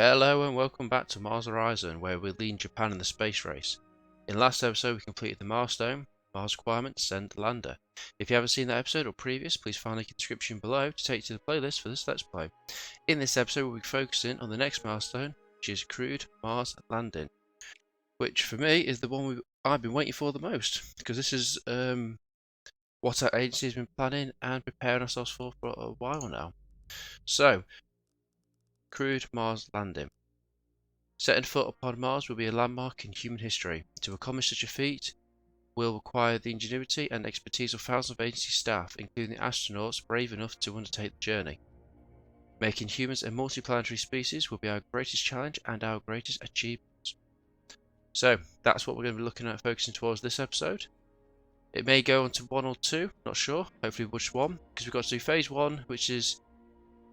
Hello and welcome back to Mars Horizon, where we're leading Japan in the space race. In last episode we completed the milestone, Mars requirement, send lander. If you haven't seen that episode or previous, please find a link in the description below to take you to the playlist for this Let's Play. In this episode we'll be focusing on the next milestone, which is crewed Mars landing. Which for me is the one I've been waiting for the most, because this is what our agency has been planning and preparing ourselves for a while now. So, crewed Mars landing. Setting foot upon Mars will be a landmark in human history. To accomplish such a feat will require the ingenuity and expertise of thousands of agency staff, including the astronauts brave enough to undertake the journey. Making humans a multiplanetary species will be our greatest challenge and our greatest achievement. So that's what we're going to be looking at, focusing towards this episode. It may go on to 1 or 2, not sure, hopefully just 1, because we've got to do phase 1, which is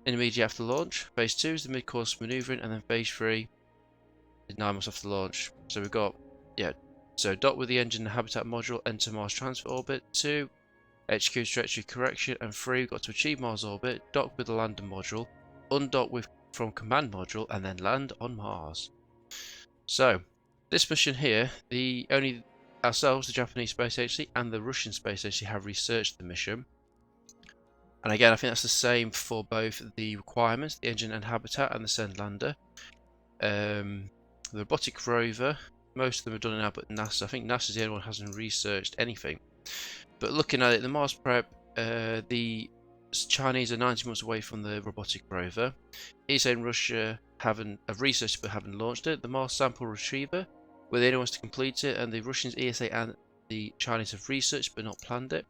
immediately after launch. Phase 2 is the mid-course manoeuvring, and then phase 3 is 9 months after launch. So we've got, so dock with the engine and habitat module, enter Mars transfer orbit. 2, execute trajectory correction, and 3, we've got to achieve Mars orbit, dock with the lander module, undock from command module, and then land on Mars. So this mission here, only ourselves, the Japanese Space Agency, and the Russian Space Agency have researched the mission. And again, I think that's the same for both the requirements, the engine and habitat, and the send lander. The robotic rover, most of them are done now, but NASA, I think NASA's the only one who hasn't researched anything. But looking at it, the Mars prep, the Chinese are 90 months away from the robotic rover. ESA and Russia have researched but haven't launched it. The Mars sample retriever, we're the only ones to complete it, and the Russians, ESA and the Chinese have researched but not planned it.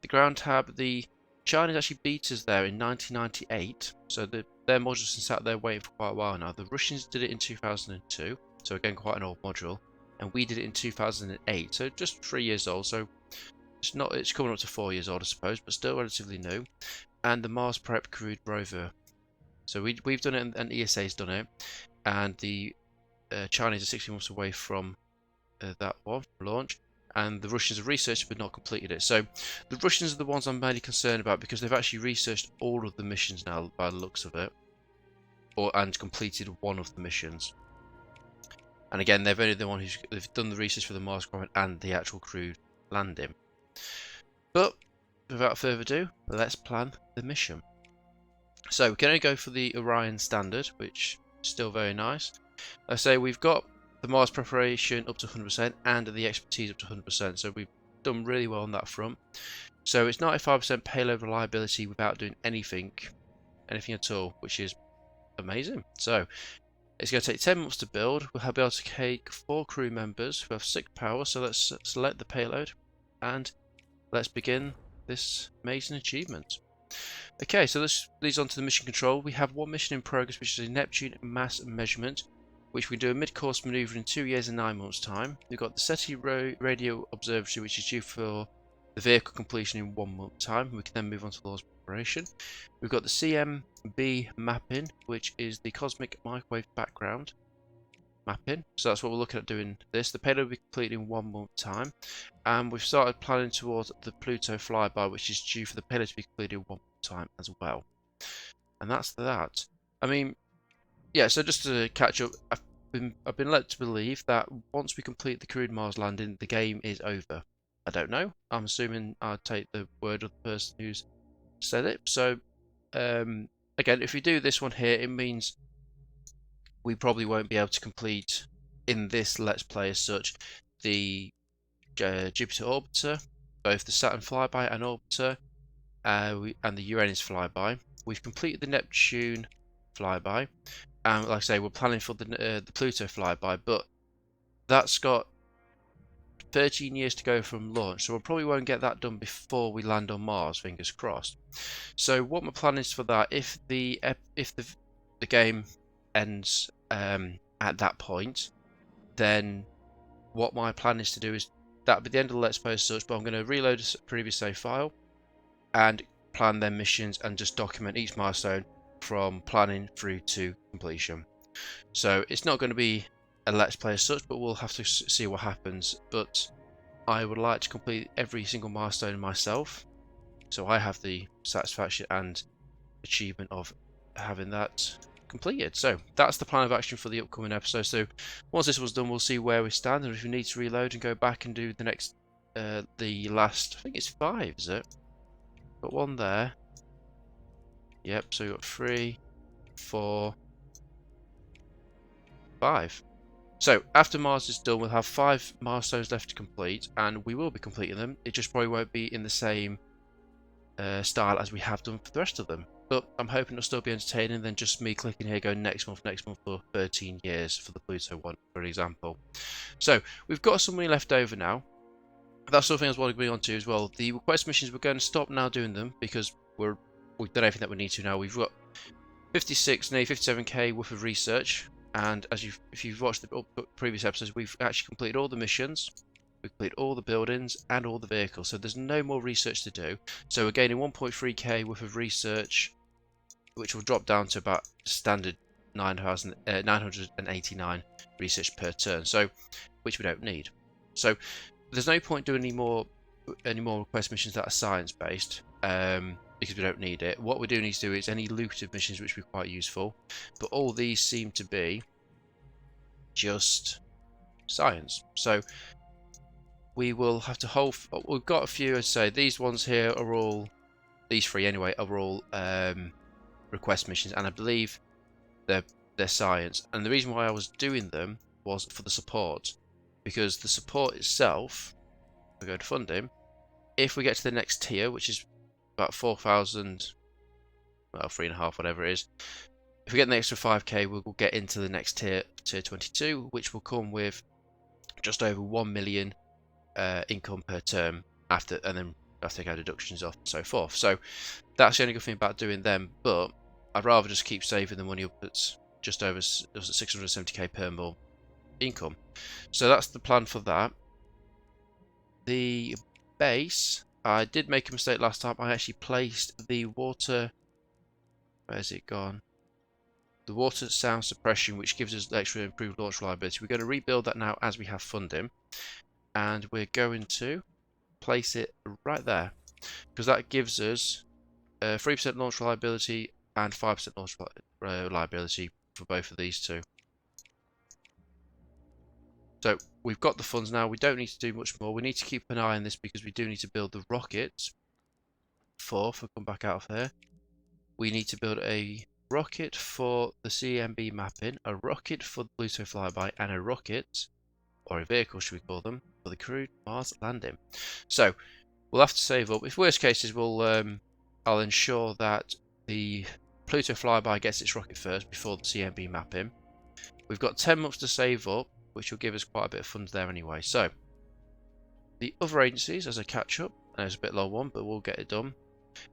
The ground tab, the Chinese actually beat us there in 1998, so their module's been sat there waiting for quite a while now. The Russians did it in 2002, so again quite an old module, and we did it in 2008, so just 3 years old, so it's coming up to 4 years old I suppose, but still relatively new. And the Mars Prep crewed rover, so we've done it and ESA's done it, and the Chinese are 60 months away from that one launch, and the Russians have researched but not completed it. So the Russians are the ones I'm mainly concerned about, because they've actually researched all of the missions now by the looks of it, and completed one of the missions. And again, they've only the one they've done the research for the Mars requirement and the actual crewed landing. But without further ado, let's plan the mission. So we're going to go for the Orion standard, which is still very nice. I say we've got the Mars preparation up to 100% and the expertise up to 100%, so we've done really well on that front. So it's 95% payload reliability without doing anything at all, which is amazing. So it's going to take 10 months to build. We'll be able to take 4 crew members who have 6 power, so let's select the payload and let's begin this amazing achievement. Okay, so this leads on to the mission control. We have one mission in progress, which is a Neptune mass measurement, which we do a mid-course manoeuvre in 2 years and 9 months' time. We've got the SETI radio observatory, which is due for the vehicle completion in 1 month's time. We can then move on to Lord's preparation. We've got the CMB mapping, which is the cosmic microwave background mapping. So that's what we're looking at doing this. The payload will be completed in 1 month's time. And we've started planning towards the Pluto flyby, which is due for the payload to be completed in 1 month's time as well. And that's that. I mean, yeah, so just to catch up, I've been led to believe that once we complete the crewed Mars landing, the game is over. I don't know. I'm assuming I'll take the word of the person who's said it. So, again, if we do this one here, it means we probably won't be able to complete in this Let's Play as such the Jupiter orbiter, both the Saturn flyby and orbiter, and the Uranus flyby. We've completed the Neptune flyby. Like I say, we're planning for the Pluto flyby, but that's got 13 years to go from launch, so we probably won't get that done before we land on Mars, fingers crossed. So what my plan is for that, if the game ends at that point, then what my plan is to do is that'll be the end of the Let's Play as such, but I'm going to reload a previous save file and plan their missions and just document each milestone from planning through to completion. So it's not going to be a Let's Play as such, but we'll have to see what happens. But I would like to complete every single milestone myself, so I have the satisfaction and achievement of having that completed. So that's the plan of action for the upcoming episode. So once this was done, we'll see where we stand, and if we need to reload and go back and do the next, the last, I think it's 5, is it? Got one there. Yep, so we've got 3, 4, 5. So after Mars is done, we'll have 5 milestones left to complete, and we will be completing them. It just probably won't be in the same style as we have done for the rest of them. But I'm hoping it'll still be entertaining than just me clicking here, going next month for 13 years for the Pluto one, for example. So we've got some money left over now. That's something I was wanting to bring on to as well. The request missions, we're going to stop now doing them because we've done everything that we need to now. We've got 56, nearly 57k worth of research, and if you've watched the previous episodes, we've actually completed all the missions. We've completed all the buildings and all the vehicles, so there's no more research to do. So we're gaining 1.3k worth of research, which will drop down to about standard 989 research per turn, so which we don't need. So there's no point doing any more request missions that are science based, because we don't need it. What we do need to do is any lucrative missions, which would be quite useful, but all these seem to be just science. So we will have to hold. We've got a few, I'd say. These ones here are all, these 3 anyway, are all request missions, and I believe they're science. And the reason why I was doing them was for the support, because the support itself, we go to funding. If we get to the next tier, which is about 4,000, well, 3.5, whatever it is. If we get an extra 5k, we'll get into the next tier, tier 22, which will come with just over 1 million income per term after, and then after take our deductions off and so forth. So that's the only good thing about doing them, but I'd rather just keep saving the money up at just over 670k per month income. So that's the plan for that. The base, I did make a mistake last time. I actually placed the water, where's it gone? The water sound suppression, which gives us extra improved launch reliability. We're going to rebuild that now as we have funding, and we're going to place it right there, because that gives us 3% launch reliability and 5% launch reliability for both of these two. So we've got the funds now. We don't need to do much more. We need to keep an eye on this because we do need to build the rocket for, if I come back out of here, we need to build a rocket for the CMB mapping, a rocket for the Pluto flyby, and a rocket, or a vehicle should we call them, for the crewed Mars landing. So we'll have to save up. If worst cases, I'll ensure that the Pluto flyby gets its rocket first before the CMB mapping. We've got 10 months to save up, which will give us quite a bit of funds there anyway. So the other agencies, as a catch up, and it's a bit low one, but we'll get it done.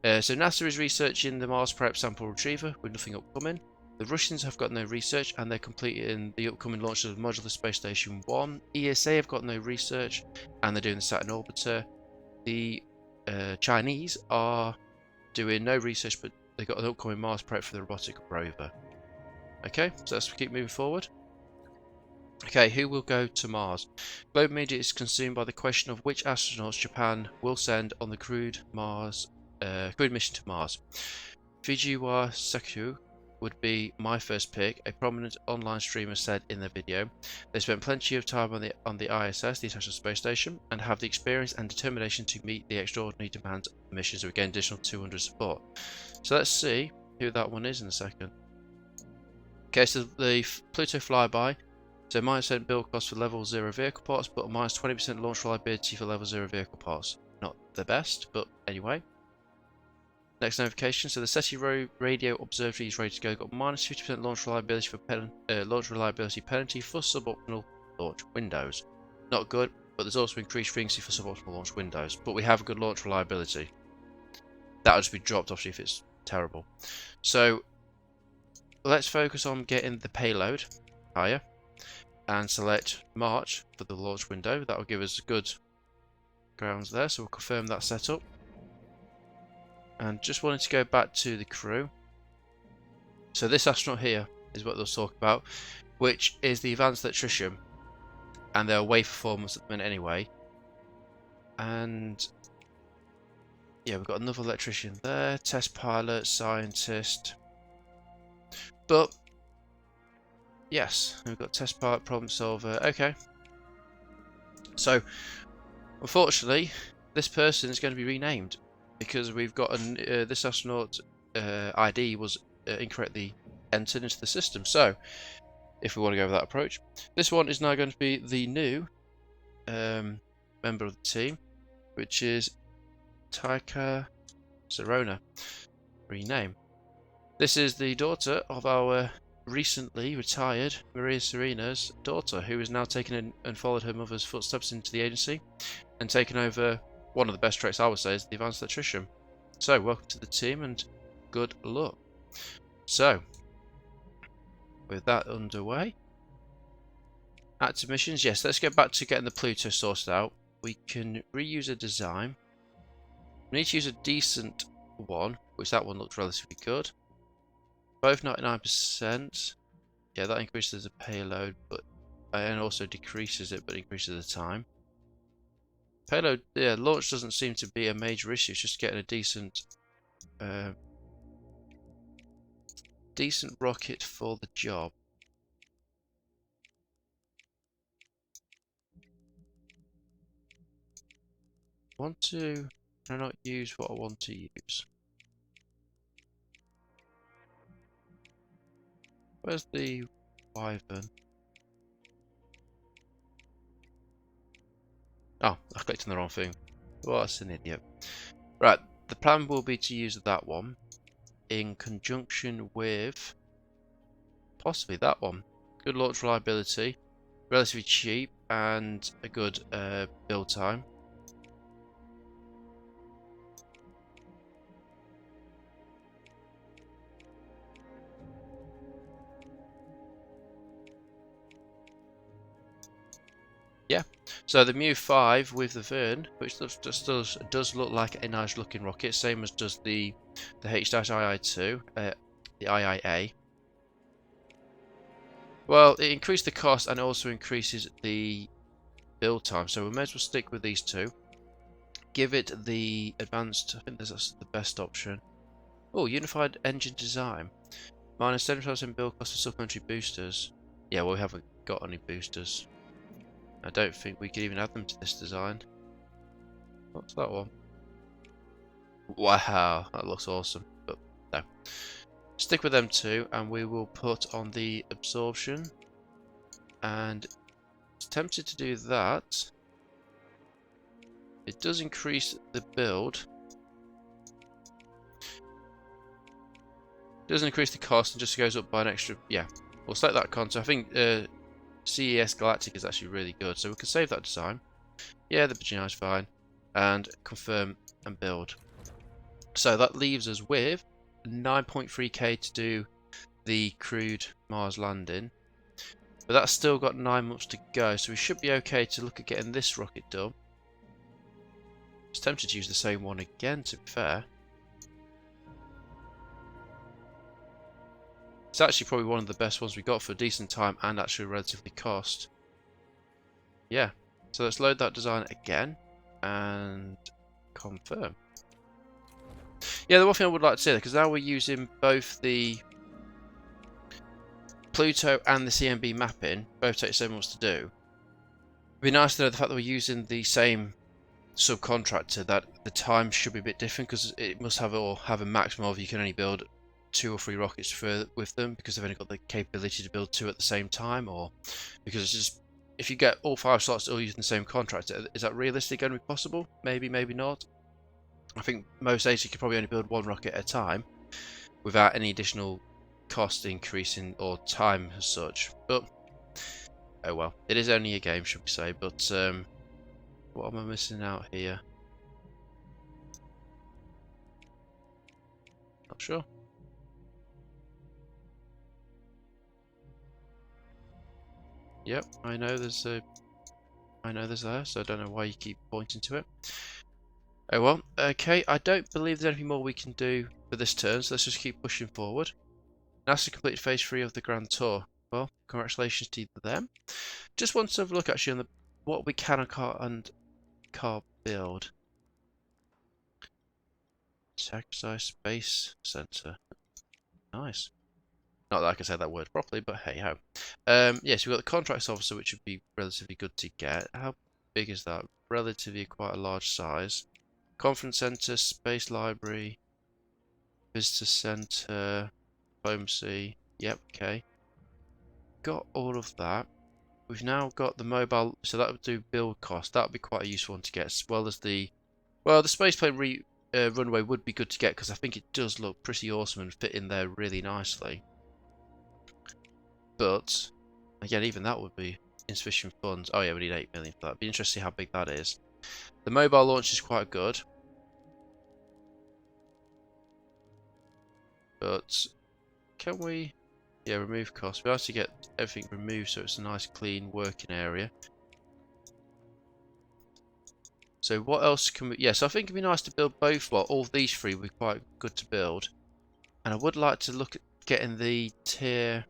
So NASA is researching the Mars Prep sample retriever with nothing upcoming. The Russians have got no research, and they're completing the upcoming launch of Modular Space Station 1. ESA have got no research, and they're doing the Saturn orbiter. The Chinese are doing no research, but they've got an upcoming Mars Prep for the robotic rover. Okay, so let's keep moving forward. Okay, who will go to Mars? Globe media is consumed by the question of which astronauts Japan will send on the crewed mission to Mars. Fujiwara Saku would be my first pick, a prominent online streamer said in the video. They spent plenty of time on the ISS, the International Space Station, and have the experience and determination to meet the extraordinary demands of the mission, so we get additional 200 support. So let's see who that one is in a second. Okay, so the Pluto flyby. So -10 build cost for level 0 vehicle parts, but -20% launch reliability for level 0 vehicle parts. Not the best, but anyway. Next notification. So the SETI radio observatory is ready to go. Got -50% launch reliability for penalty for suboptimal launch windows. Not good, but there's also increased frequency for suboptimal launch windows. But we have a good launch reliability. That'll just be dropped obviously if it's terrible. So let's focus on getting the payload higher, and select March for the launch window. That will give us good grounds there, so we'll confirm that setup. And just wanted to go back to the crew. So this astronaut here is what they'll talk about, which is the advanced electrician, and they're away for 4 months at the minute anyway. And yeah, we've got another electrician there, test pilot, scientist. But Yes, we've got test pilot, problem solver. Okay. So, unfortunately, this person is going to be renamed because we've got this astronaut ID was incorrectly entered into the system. So, if we want to go with that approach, this one is now going to be the new member of the team, which is Taika Serona. Rename. This is the daughter of our recently retired Maria Serena's daughter, who has now taken in and followed her mother's footsteps into the agency and taken over one of the best traits, I would say, is the advanced electrician. So, welcome to the team and good luck. So, with that underway, active missions, yes, let's get back to getting the Pluto sorted out. We can reuse a design. We need to use a decent one, which that one looks relatively good. Both 99%. Yeah, that increases the payload, but and also decreases it, but increases the time. Payload, yeah, launch doesn't seem to be a major issue. It's just getting a decent rocket for the job. Can I not use what I want to use? Where's the Wyvern? Oh, I clicked on the wrong thing. What an idiot. Right, the plan will be to use that one in conjunction with possibly that one. Good launch reliability, relatively cheap, and a good build time. Yeah, so the Mu 5 with the Vern, which does look like a nice looking rocket, same as does the H-II-2, the IIA. Well, it increased the cost and it also increases the build time, so we may as well stick with these two. Give it the advanced, I think that's the best option. Oh, unified engine design. Minus 70% build cost for supplementary boosters. Yeah, well, we haven't got any boosters. I don't think we could even add them to this design. What's that one? Wow, that looks awesome. But no. Stick with them two, and we will put on the absorption. And it's tempted to do that. It does increase the build. It doesn't increase the cost and just goes up by an extra. Yeah, we'll select that content. I think CES Galactic is actually really good, so we can save that design. Yeah, the Virginia is fine. And confirm and build. So that leaves us with 9.3k to do the crewed Mars landing. But that's still got 9 months to go, so we should be okay to look at getting this rocket done. I was tempted to use the same one again, to be fair. It's actually probably one of the best ones we got for a decent time and actually relatively cost. Yeah, so let's load that design again and confirm. Yeah, the one thing I would like to say, because now we're using both the Pluto and the CMB mapping, both take 7 months to do. It'd be nice to know the fact that we're using the same subcontractor, that the time should be a bit different, because it must have a maximum of you can only build 2 or 3 rockets with them, because they've only got the capability to build 2 at the same time, or because it's just, if you get all 5 slots all using the same contractor, is that realistically going to be possible? Maybe, maybe not. I think most agencies could probably only build 1 rocket at a time without any additional cost increasing or time as such. But oh well, it is only a game, should we say? But what am I missing out here? Not sure. Yep, I know there's there, so I don't know why you keep pointing to it. Oh well, okay, I don't believe there's anything more we can do for this turn, so let's just keep pushing forward. NASA completed phase 3 of the Grand Tour. Well, congratulations to them. Just want to have a look actually on what we can and can't build. Texas Space Center. Nice. Not that I can say that word properly, but hey ho. Yeah, so we've got the contracts officer, which would be relatively good to get. How big is that? Relatively quite a large size. Conference centre, space library, visitor centre, diplomacy. Yep, okay. Got all of that. We've now got the mobile, so that would do build cost. That would be quite a useful one to get, as well as the spaceplane runway would be good to get because I think it does look pretty awesome and fit in there really nicely. But again, even that would be insufficient funds. Oh yeah, we need 8 million for that. It'd be interesting to see how big that is. The mobile launch is quite good, but can we? Yeah, remove costs. We have to get everything removed so it's a nice, clean working area. So what else can we? Yes, I think it'd be nice to build both. Well, all these three would be quite good to build, and I would like to look at getting the tier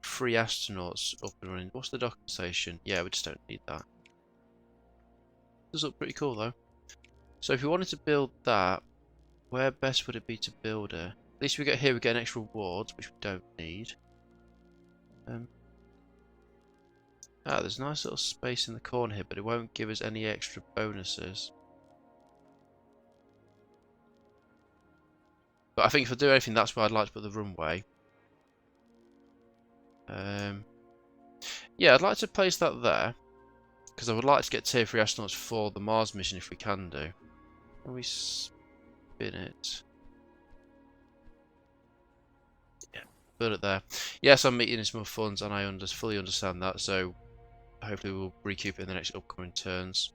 3 astronauts up and running. What's the docking station? Yeah, we just don't need that. Does look pretty cool though. So if we wanted to build that, where best would it be to build it? At least we get here, we get an extra rewards, which we don't need. There's a nice little space in the corner here, but it won't give us any extra bonuses. But I think if I do anything, that's where I'd like to put the runway. Yeah, I'd like to place that there, because I would like to get tier 3 astronauts for the Mars mission if we can do. Can we spin it? Yeah, put it there. Yes, I'm meeting some more funds, and I fully understand that, so hopefully we'll recoup it in the next upcoming turns.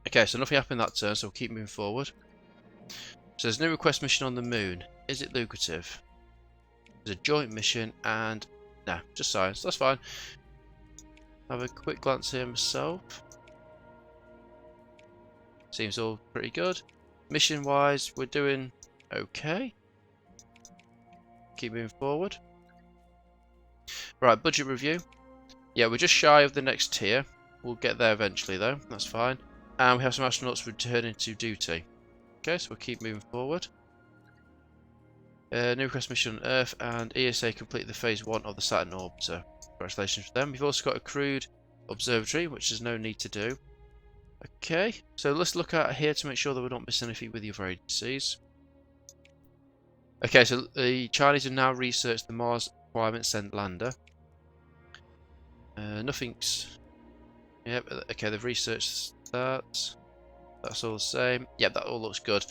Okay, so nothing happened that turn, so we'll keep moving forward. So there's no request mission on the moon. Is it lucrative? There's a joint mission, and nah, just science. That's fine. Have a quick glance here myself. Seems all pretty good. Mission wise, we're doing okay. Keep moving forward. Right, budget review. Yeah, we're just shy of the next tier. We'll get there eventually though, that's fine. And we have some astronauts returning to duty. Okay, so we'll keep moving forward. New request mission on Earth, and ESA completed the phase 1 of the Saturn orbiter. Congratulations for them. We've also got a crewed observatory, which there's no need to do. Okay, so let's look at here to make sure that we're not missing anything with the other agencies. Okay, so the Chinese have now researched the Mars requirement send lander. Nothing's... Yep, okay, they've researched that. That's all the same. Yeah, that all looks good.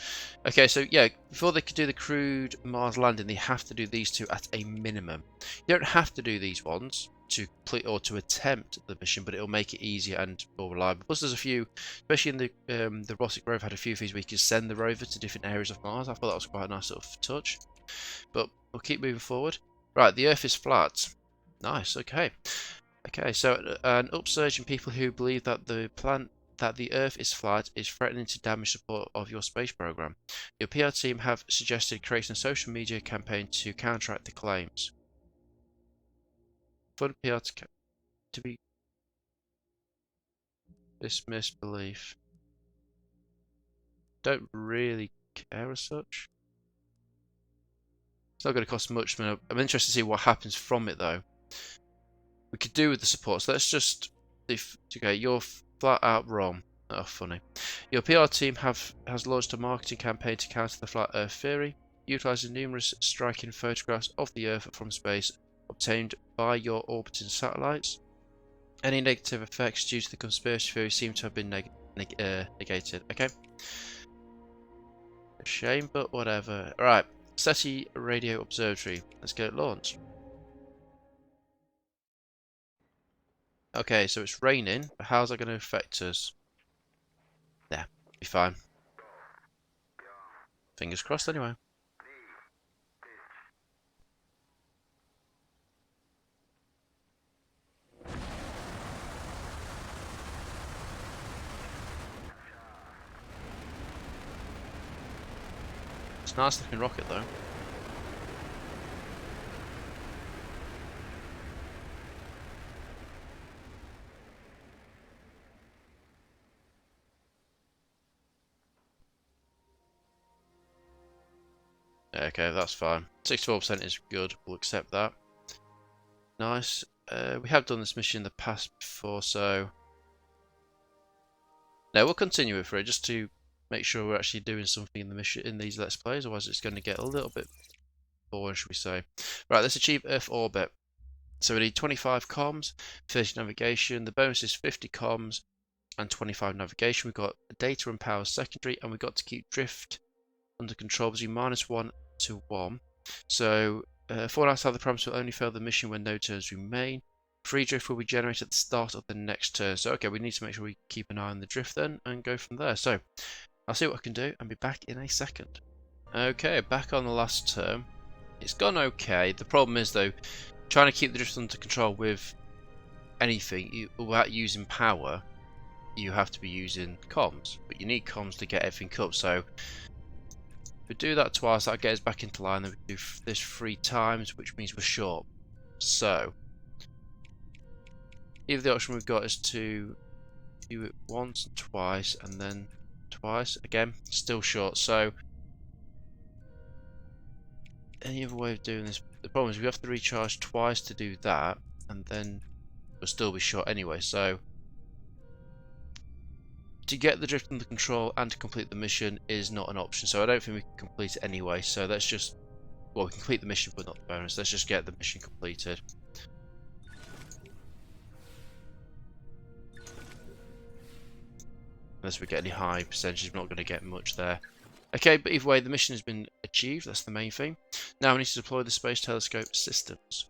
Okay, so yeah, before they can do the crewed Mars landing, they have to do these two at a minimum. You don't have to do these ones to complete or to attempt the mission, but it'll make it easier and more reliable. Plus, there's a few, especially in the robotic rover, had a few things we could send the rover to different areas of Mars. I thought that was quite a nice sort of touch. But we'll keep moving forward. Right, the Earth is flat. Nice. Okay. Okay, so an upsurge in people who believe that the Earth is flat is threatening to damage support of your space program. Your PR team have suggested creating a social media campaign to counteract the claims. Fund PR to be dismissed belief. Don't really care as such. It's not going to cost much. I'm interested to see what happens from it though. We could do with the support. So let's just... Okay, you're flat out wrong. Oh, funny. Your PR team has launched a marketing campaign to counter the flat Earth theory, utilising numerous striking photographs of the Earth from space obtained by your orbiting satellites. Any negative effects due to the conspiracy theory seem to have been negated. Okay. A shame, but whatever. Alright, SETI Radio Observatory. Let's get it launched. Okay, so it's raining, but how's that going to affect us? Yeah, be fine. Fingers crossed anyway. It's a nice looking rocket though. Okay, that's fine. 64% is good. We'll accept that. Nice. We have done this mission in the past before, so no, we'll continue it for it just to make sure we're actually doing something in the mission in these Let's Plays. Otherwise, it's going to get a little bit boring, should we say? Right, let's achieve Earth orbit. So we need 25 comms, 30 navigation. The bonus is 50 comms and 25 navigation. We've got data and power secondary, and we've got to keep drift under control between -1 to 1. So 4 outside the parameters will only fail the mission when no turns remain. Free drift will be generated at the start of the next turn. So okay, we need to make sure we keep an eye on the drift then and go from there. So I'll see what I can do and be back in a second. Okay, back on the last turn. It's gone okay. The problem is though, trying to keep the drift under control with anything without using power, you have to be using comms. But you need comms to get everything up. So if we do that twice, that gets us back into line. Then we do this 3 times, which means we're short. So either the option we've got is to do it once and twice, and then twice again, still short. So any other way of doing this? The problem is we have to recharge twice to do that, and then we'll still be short anyway. So to get the drift under control and to complete the mission is not an option. So I don't think we can complete it anyway. So let's just, well, we can complete the mission, but not the bonus. Let's just get the mission completed. Unless we get any high percentages, we're not going to get much there. Okay, but either way, the mission has been achieved. That's the main thing. Now we need to deploy the Space Telescope systems.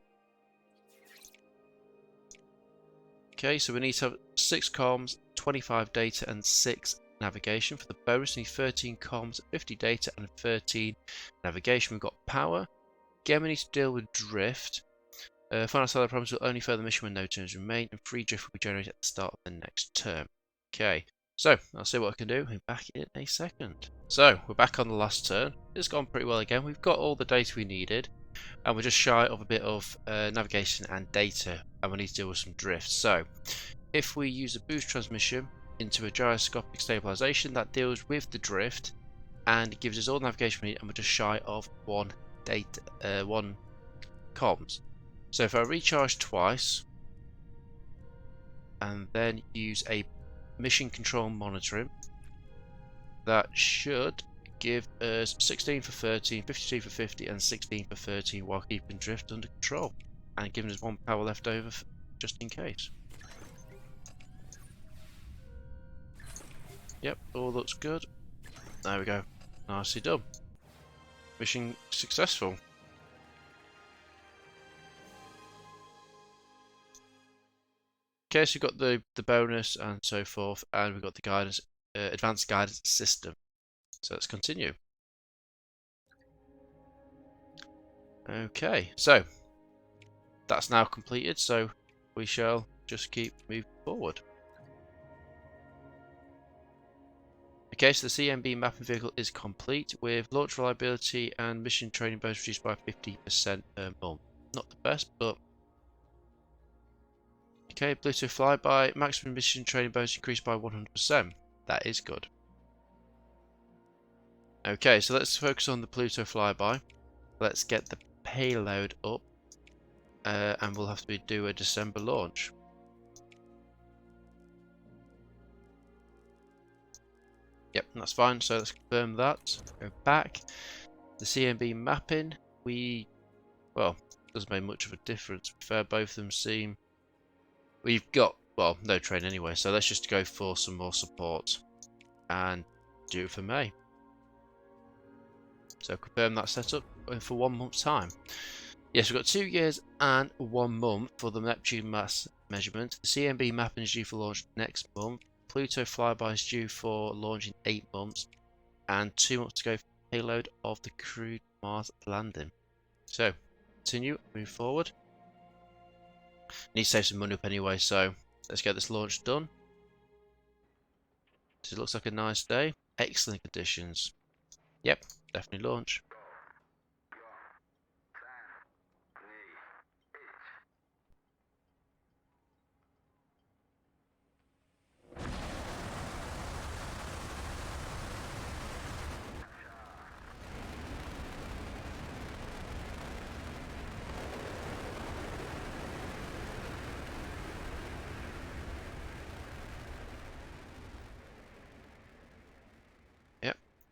Okay, so we need to have 6 comms, 25 data, and 6 navigation. For the bonus, we need 13 comms, 50 data, and 13 navigation. We've got power. Again, we need to deal with drift. Final side of the problems will only fail the mission when no turns remain, and free drift will be generated at the start of the next turn. Okay, so I'll see what I can do. I'll be back in a second. So we're back on the last turn. It's gone pretty well again. We've got all the data we needed, and we're just shy of a bit of navigation and data, and we need to deal with some drift. So if we use a boost transmission into a gyroscopic stabilization, that deals with the drift and gives us all the navigation we need, and we're just shy of one comms. So if I recharge twice and then use a mission control monitoring, that should give us 16 for 13, 52 for 50, and 16 for 13 while keeping drift under control and giving us 1 power left over just in case. Yep, all looks good. There we go. Nicely done. Mission successful. Okay, so we've got the bonus and so forth, and we've got the guidance, advanced guidance system. So let's continue. Okay, so that's now completed, so we shall just keep moving forward. Okay, so the CMB mapping vehicle is complete with launch reliability and mission training bonus reduced by 50% per month. Not the best, but okay. Bluetooth flyby, maximum mission training bonus increased by 100%. That is good. Okay, so let's focus on the Pluto flyby. Let's get the payload up, and we'll have to do a December launch. Yep, that's fine. So let's confirm that. Go back. The CMB mapping, well, doesn't make much of a difference. To be fair, both of them seem. We've got, well, no train anyway, so let's just go for some more support and do it for May. So confirm that setup for 1 month's time. Yes, we've got 2 years and 1 month for the Neptune mass measurement. The CMB mapping is due for launch next month. Pluto flyby is due for launch in 8 months, and 2 months to go for the payload of the crewed Mars landing. So, continue, move forward. Need to save some money up anyway, so let's get this launch done. It looks like a nice day. Excellent conditions. Yep, definitely launch.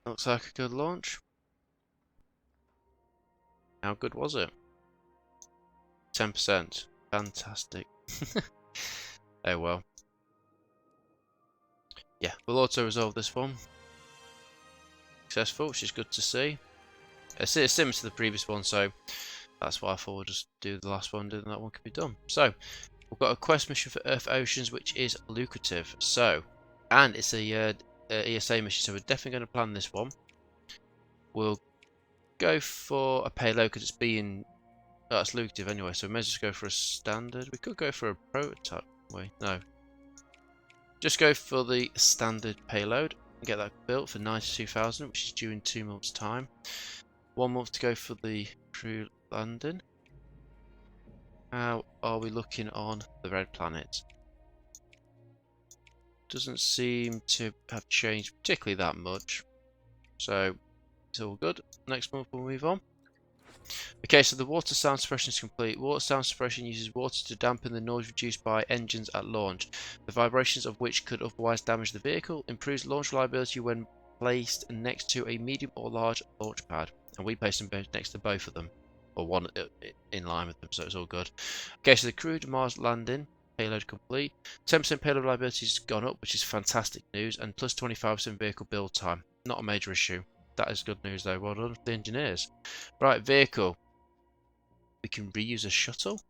Looks like a good launch. How good was it? 10%. Fantastic. Oh well. Yeah, we'll auto resolve this one. Successful, which is good to see. It's similar to the previous one, so that's why I thought we'll just do the last one, and that one can be done. So, we've got a quest mission for Earth Oceans, which is lucrative. So, and it's a ESA mission, so we're definitely going to plan this one. We'll go for a payload because it's being... Oh, it's lucrative anyway, so we may just go for a standard. We could go for a prototype. Wait, no. Just go for the standard payload and get that built for 92,000, which is due in 2 months' time. 1 month to go for the crew landing. How are we looking on the red planet? Doesn't seem to have changed particularly that much, so it's all good. Next month we'll move on. Okay, so the water sound suppression is complete. Water sound suppression uses water to dampen the noise produced by engines at launch, the vibrations of which could otherwise damage the vehicle. Improves launch reliability when placed next to a medium or large launch pad. And we placed them next to both of them, or one in line with them, so it's all good. Okay, so the crewed Mars landing, payload complete. 10% payload reliability has gone up, which is fantastic news, and plus 25% vehicle build time. Not a major issue. That is good news though. Well done for the engineers. Right, vehicle. We can reuse a shuttle.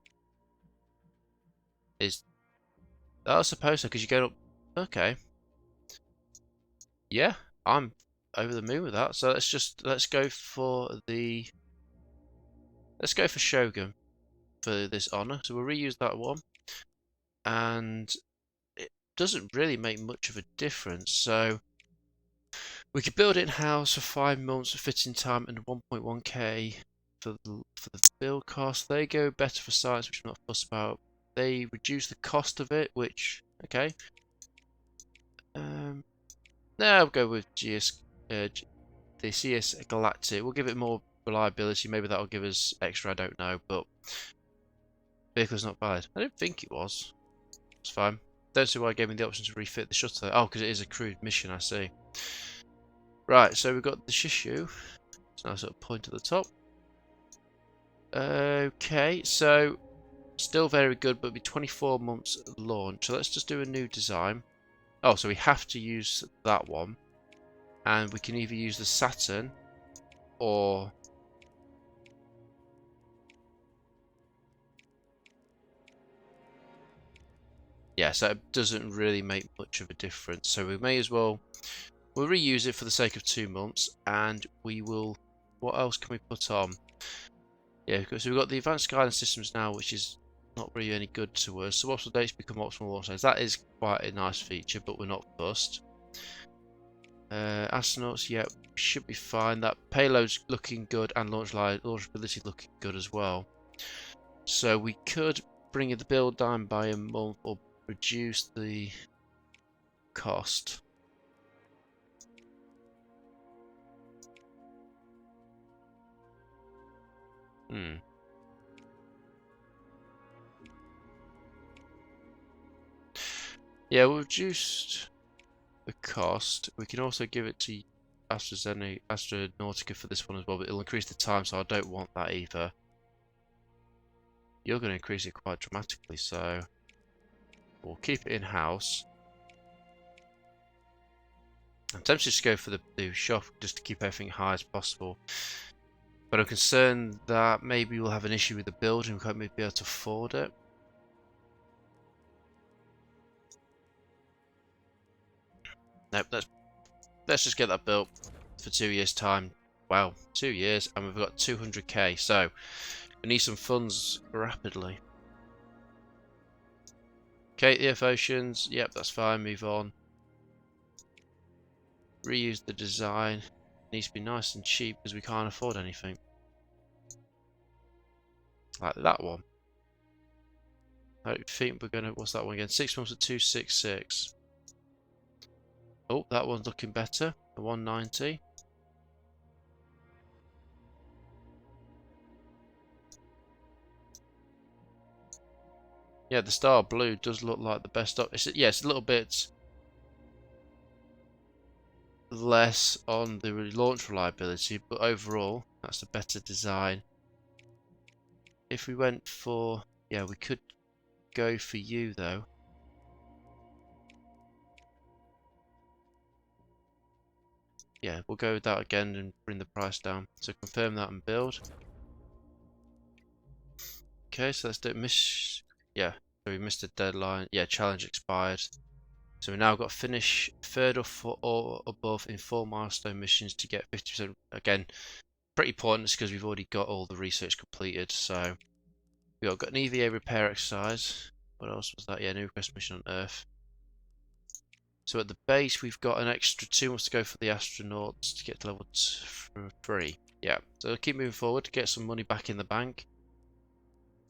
I suppose so, because you're going up. Okay. Yeah, I'm over the moon with that. So let's go for Shogun for this honor. So we'll reuse that one, and it doesn't really make much of a difference. So we could build it in-house for 5 months of fitting time and 1.1k for the build cost. They go better for science, which I'm not fussed about. They reduce the cost of it, which okay. No, I'll go with the CS Galactic. We'll give it more reliability. Maybe that'll give us extra. I don't know, but vehicle's not bad. I don't think it was. It's fine. Don't see why I gave me the option to refit the shuttle. Oh, because it is a crewed mission. I see. Right, so we've got the Shishu. It's a nice little point at the top. Okay, so still very good, but it'll be 24 months launch. So let's just do a new design. Oh, so we have to use that one, and we can either use the Saturn or yeah. So it doesn't really make much of a difference. So we may as well we'll reuse it for the sake of 2 months, and we will. What else can we put on? Yeah, so we've got the advanced guidance systems now, which is not really any good to us. So optimal dates become optimal launch dates. That is quite a nice feature, but we're not fussed. Astronauts, yeah, should be fine. That payload's looking good, and launchability looking good as well. So we could bring the build down by a month or reduce the cost. Yeah, we'll reduce the cost. We can also give it to Astronautica for this one as well, but it'll increase the time, so I don't want that either. You're going to increase it quite dramatically, so we'll keep it in-house. I'm tempted to just go for the shop just to keep everything high as possible. But I'm concerned that maybe we'll have an issue with the build and we won't be able to afford it. Nope, let's just get that built for 2 years' time. Wow, 2 years, and we've got 200k, so we need some funds rapidly. Okay, EF Oceans, yep, that's fine, move on. Reuse the design. It needs to be nice and cheap because we can't afford anything. Like that one. I think we're gonna, what's that one again? 6 months at 266. Oh, that one's looking better. The 190. Yeah, the Star Blue does look like the best. Yeah, it's a little bit. less on the launch reliability, but overall that's a better design. If we went for, yeah, we could go for you though. Yeah, we'll go with that again and bring the price down. So confirm that and build. Okay, so let's do it. Yeah, so we missed the deadline. Yeah, challenge expired. So we now got to finish third or above in 4 milestone missions to get 50%. Again, pretty pointless because we've already got all the research completed. So we got an EVA repair exercise. What else was that? Yeah, new request mission on Earth. So at the base, we've got an extra 2 months to go for the astronauts to get to level 3. Yeah, so keep moving forward to get some money back in the bank.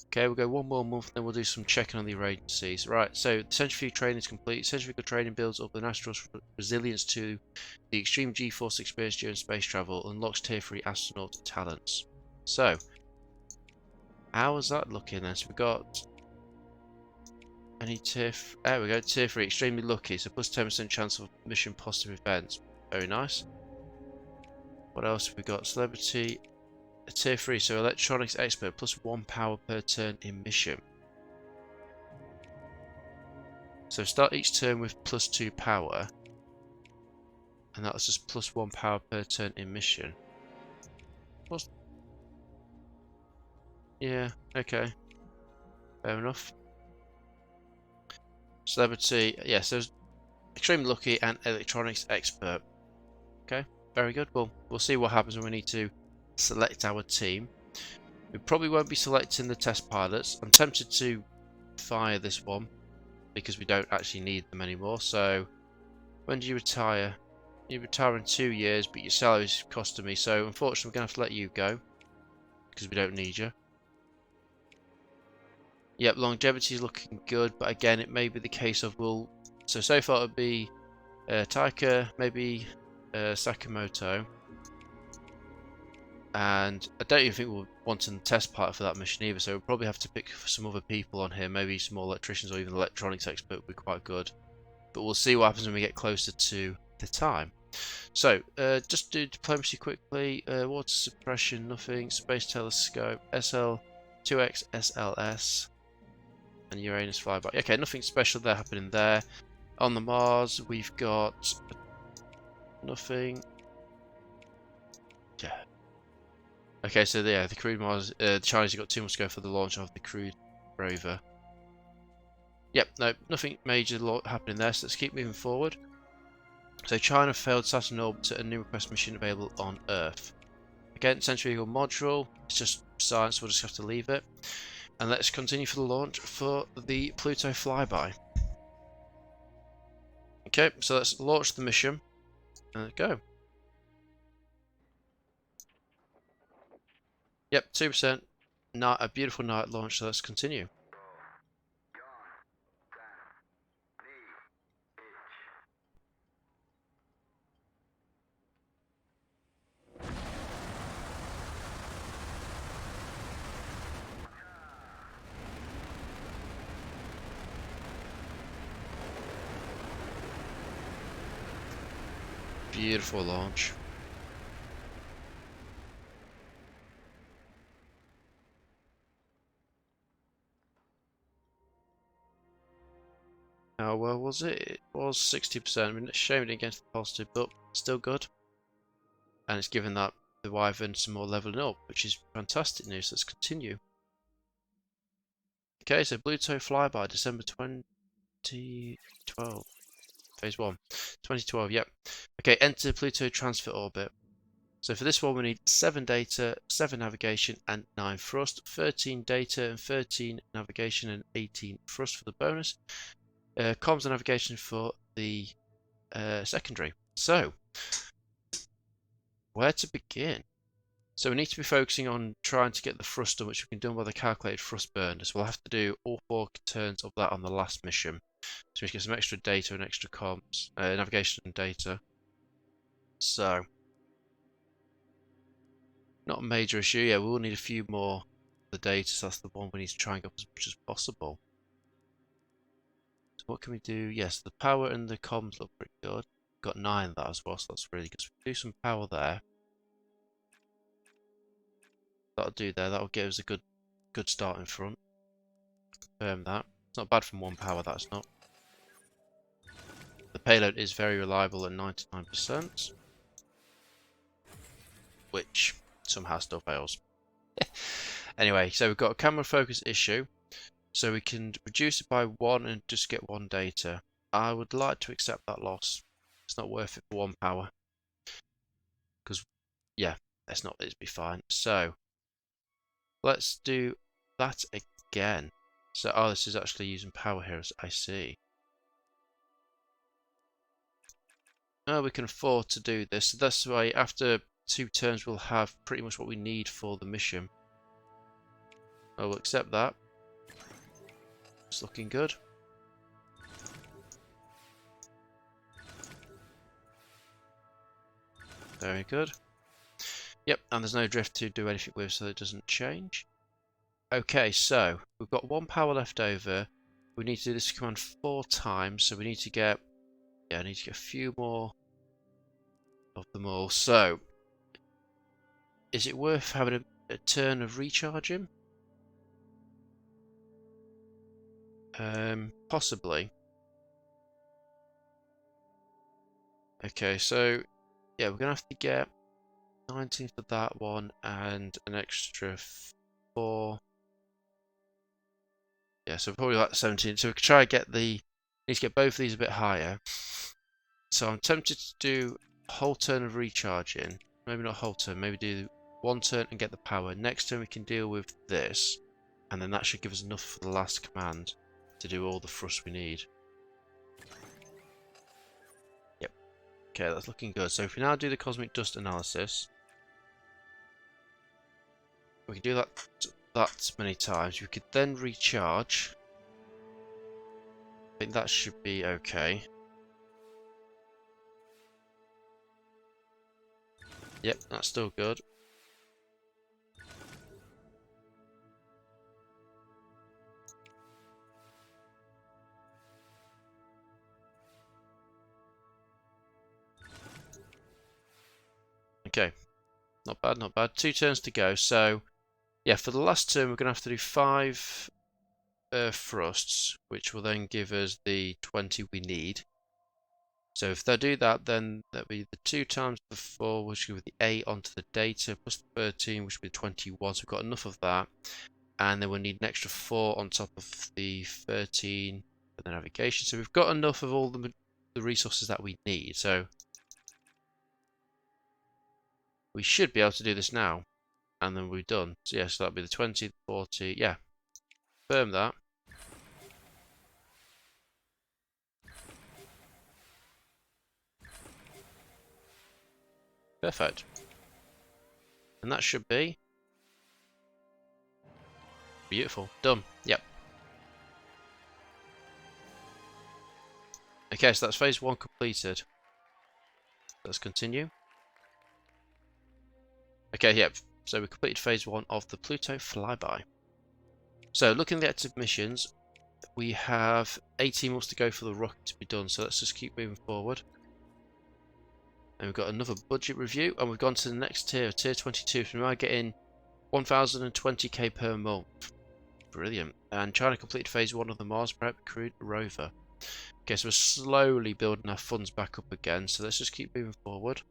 Okay, we'll go 1 more month, then we'll do some checking on the agencies. Right, so the centrifuge training is complete. Centrifugal training builds up an astronaut's resilience to the extreme G-force experience during space travel, unlocks tier 3 astronaut talents. So, how is that looking then? So we've got any tier... There we go, tier 3, extremely lucky, so plus 10% chance of mission positive events. Very nice. What else have we got? Celebrity, tier 3, so electronics expert, plus 1 power per turn in mission. So start each turn with plus 2 power, and that's just plus 1 power per turn in mission. What's... Yeah, okay, fair enough. Celebrity, yeah, so extremely lucky and electronics expert. Okay, very good. Well, we'll see what happens when we need to select our team. We probably won't be selecting the test pilots. I'm tempted to fire this one because we don't actually need them anymore. So, when do you retire? You retire in 2 years, but your salary's costing me. So, unfortunately, we're going to have to let you go because we don't need you. Yep, longevity is looking good, but again, it may be the case of so far it would be Taika, maybe Sakamoto. And I don't even think we're wanting the test pilot for that mission either, so we'll probably have to pick some other people on here, maybe some more electricians or even electronics expert would be quite good. But we'll see what happens when we get closer to the time. So, just do diplomacy quickly, water suppression, nothing, space telescope, SL2X, SLS, and Uranus flyby. Okay, nothing special there happening there. On the Mars, we've got nothing. Yeah. Okay, so yeah, the crewed Mars, the Chinese have got 2 months to go for the launch of the crewed rover. Yep, no, nothing major happening there, so let's keep moving forward. So China failed Saturn orbiter, a new request mission available on Earth. Again, centrifugal module, it's just science, we'll just have to leave it. And let's continue for the launch for the Pluto flyby. Okay, so let's launch the mission and go. Yep, 2%. A beautiful night launch, so let's continue. Beautiful launch. How well was it? It was 60%. I mean, it's a shame it didn't get to the positive, but still good. And it's given that the Wyvern some more leveling up, which is fantastic news. Let's continue. Okay, so Pluto flyby, December 2012. Phase 1. 2012, yep. Okay, enter Pluto transfer orbit. So for this one we need 7 data, 7 navigation and 9 thrust, 13 data and 13 navigation and 18 thrust for the bonus. Comms and navigation for the secondary. So, where to begin? So we need to be focusing on trying to get the thrust done, which we can do by the calculated thrust burn. So we'll have to do all 4 turns of that on the last mission. So we get some extra data and extra comms, navigation and data. So, not a major issue. Yeah, we will need a few more of the data, so that's the one we need to try and get as much as possible. So what can we do? Yes, the power and the comms look pretty good. Got 9 of that as well, so that's really good. So we do some power there. That'll do there. That'll give us a good start in front. Confirm that. It's not bad from 1 power, that's not. The payload is very reliable at 99%, which somehow still fails. Anyway, so we've got a camera focus issue, so we can reduce it by 1 and just get 1 data. I would like to accept that loss. It's not worth it for 1 power, because yeah, it'd be fine. So let's do that again. So this is actually using power here, as I see. Oh, we can afford to do this. So that's why after 2 turns we'll have pretty much what we need for the mission. I will accept that. It's looking good. Very good. Yep, and there's no drift to do anything with, so it doesn't change. Okay, so we've got 1 power left over. We need to do this command 4 times, so we need to get, I need to get a few more of them all. So, is it worth having a turn of recharging? Possibly. Okay, so yeah, we're gonna have to get 19 for that one and an extra 4. Yeah, so probably like 17. So we could try and get need to get both of these a bit higher. So I'm tempted to do a whole turn of recharging. Maybe not a whole turn, maybe do 1 turn and get the power. Next turn we can deal with this, and then that should give us enough for the last command to do all the thrust we need. Yep. Okay, that's looking good. So if we now do the cosmic dust analysis, we can do that many times. We could then recharge. I think that should be okay. Yep, that's still good. Okay, not bad, not bad. 2 turns to go. So, yeah, for the last turn, we're going to have to do 5 thrusts, which will then give us the 20 we need. So if they do that, then that'll be the 2 times the 4, which will give the 8 onto the data, plus the 13, which will be 21. So we've got enough of that. And then we'll need an extra 4 on top of the 13 for the navigation. So we've got enough of all the resources that we need. So we should be able to do this now, and then we're done. So yes, that'll be the 20, the 40, yeah. Confirm that. Perfect. And that should be beautiful. Done. Yep. Okay, so that's phase 1 completed. Let's continue. Okay, yep. So we completed phase 1 of the Pluto flyby. So looking at the active missions, we have 18 months to go for the rocket to be done. So let's just keep moving forward. And we've got another budget review, and we've gone to the next tier, tier 22. So we are getting 1020k per month. Brilliant. And China completed phase 1 of the Mars Prep crewed rover. Okay, so we're slowly building our funds back up again. So let's just keep moving forward.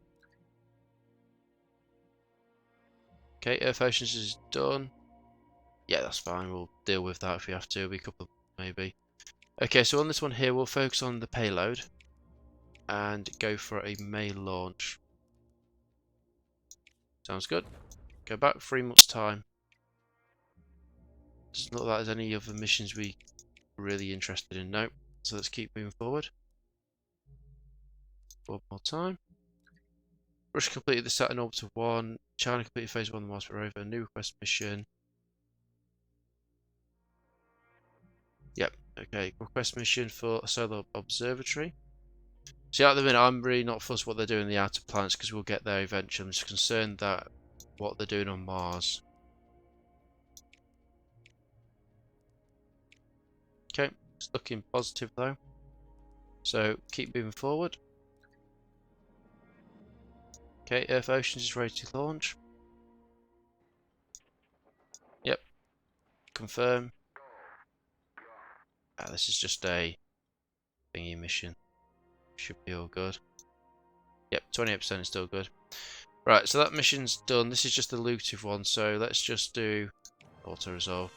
Okay, Earth Oceans is done. Yeah, that's fine. We'll deal with that if we have to. It'll be a couple, maybe. Okay, so on this one here, we'll focus on the payload and go for a May launch. Sounds good. Go back 3 months' time. Doesn't look like there's any other missions we really interested in. Nope. So let's keep moving forward. 1 more time. Russia completed the Saturn Orbiter 1. China completed phase 1 of the Mars rover. New request mission. Yep. Okay. Request mission for a solar observatory. See, at the minute, I'm really not fussed what they're doing in the outer planets because we'll get there eventually. I'm just concerned that what they're doing on Mars. Okay, it's looking positive though. So keep moving forward. Okay, Earth Oceans is ready to launch. Yep, confirm. This is just a thingy mission. Should be all good. Yep, 28% is still good. Right, so that mission's done. This is just the lucrative one, so let's just do auto-resolve.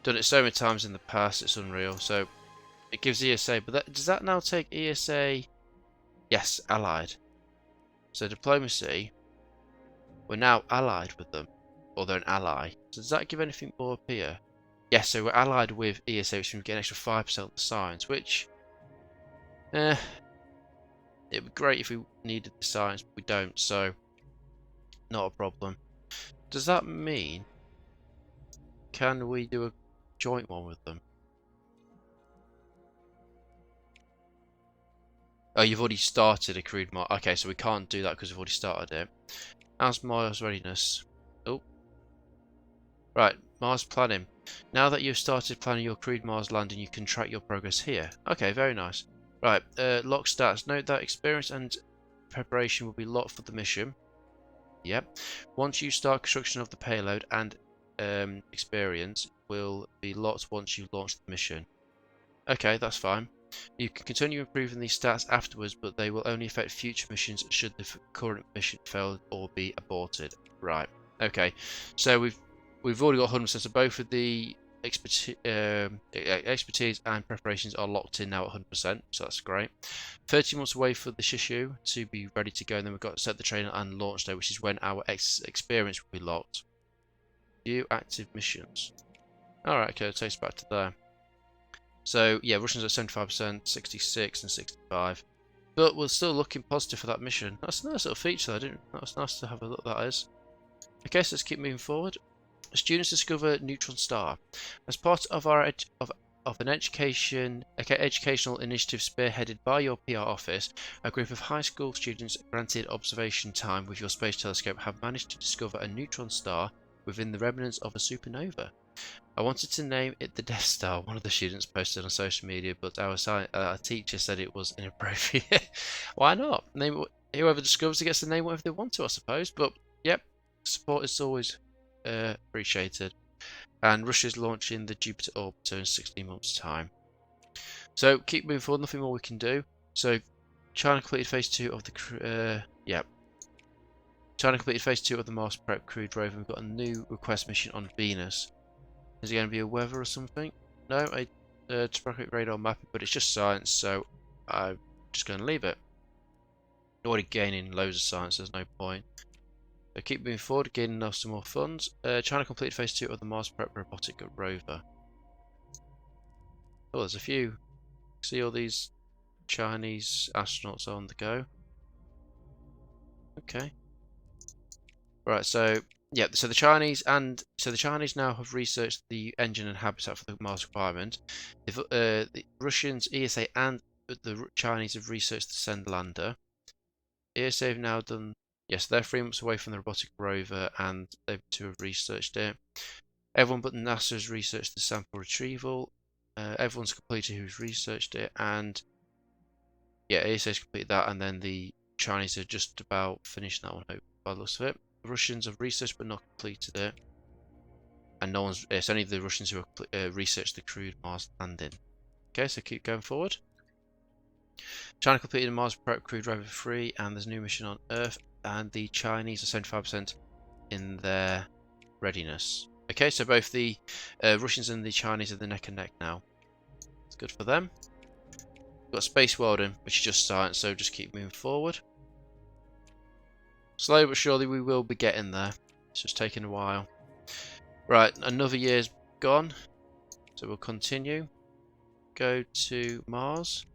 Done it so many times in the past, it's unreal. So it gives ESA, but does that now take ESA? Yes, allied. So diplomacy, we're now allied with them, or they're an ally. So does that give anything more up here? Yes, so we're allied with ESA, which means we get an extra 5% of the science, which, it would be great if we needed the science, but we don't, so not a problem. Does that mean, can we do a joint one with them? Oh, you've already started a crude Mars. Okay, so we can't do that because we've already started it. How's Mars readiness? Oh. Right, Mars planning. Now that you've started planning your crude Mars landing, you can track your progress here. Okay, very nice. Right, lock stats. Note that experience and preparation will be locked for the mission. Yep. Once you start construction of the payload, and experience will be locked once you launch the mission. Okay, that's fine. You can continue improving these stats afterwards, but they will only affect future missions should the current mission fail or be aborted. Right. Okay. So we've already got 100%. So both of the expertise and preparations are locked in now at 100%. So that's great. 30 months away for the Shishu to be ready to go. And then we've got to set the trainer and launch day, which is when our experience will be locked. View active missions. Alright, okay, it takes us back to there. So, yeah, Russians at 75%, 66 and 65. But we're still looking positive for that mission. That's a nice little feature, though. That's nice to have a look, that is. Okay, so let's keep moving forward. Students discover neutron star. As part of our an educational initiative spearheaded by your PR office, a group of high school students granted observation time with your space telescope have managed to discover a neutron star within the remnants of a supernova. I wanted to name it the Death Star, one of the students posted on social media, but our teacher said it was inappropriate. Why not? Name whoever discovers it gets to name whatever they want to, I suppose. But, yep, support is always appreciated. And Russia's launching the Jupiter orbiter in 16 months' time. So, keep moving forward, nothing more we can do. So, China completed phase 2 of the... China completed phase 2 of the Mars Prep crewed rover. We've got a new request mission on Venus. Is it going to be a weather or something? No, a topographic radar mapping, but it's just science, so I'm just going to leave it. Already gaining loads of science, there's no point. So keep moving forward, gaining some more funds. China completed phase 2 of the Mars Prep robotic rover. Oh, there's a few. See all these Chinese astronauts on the go. Okay. Right, so yeah, so the Chinese now have researched the engine and habitat for the Mars requirement. The Russians, ESA, and the Chinese have researched the Send lander. ESA have now done. Yes, they're 3 months away from the robotic rover, and they too have researched it. Everyone but NASA has researched the sample retrieval. Everyone's completed who's researched it, and yeah, ESA has completed that, and then the Chinese are just about finishing that one, by the looks of it. The Russians have researched but not completed it, and no one's. It's only the Russians who have researched the crewed Mars landing. Okay, so keep going forward. China completed a Mars Prep crewed rover 3, and there's a new mission on Earth, and the Chinese are 75% in their readiness. Okay, so both the Russians and the Chinese are the neck and neck now. It's good for them. We've got space welding, which is just science, so just keep moving forward. Slowly but surely we will be getting there. It's just taking a while. Right, another year's gone, so we'll continue. Go to Mars.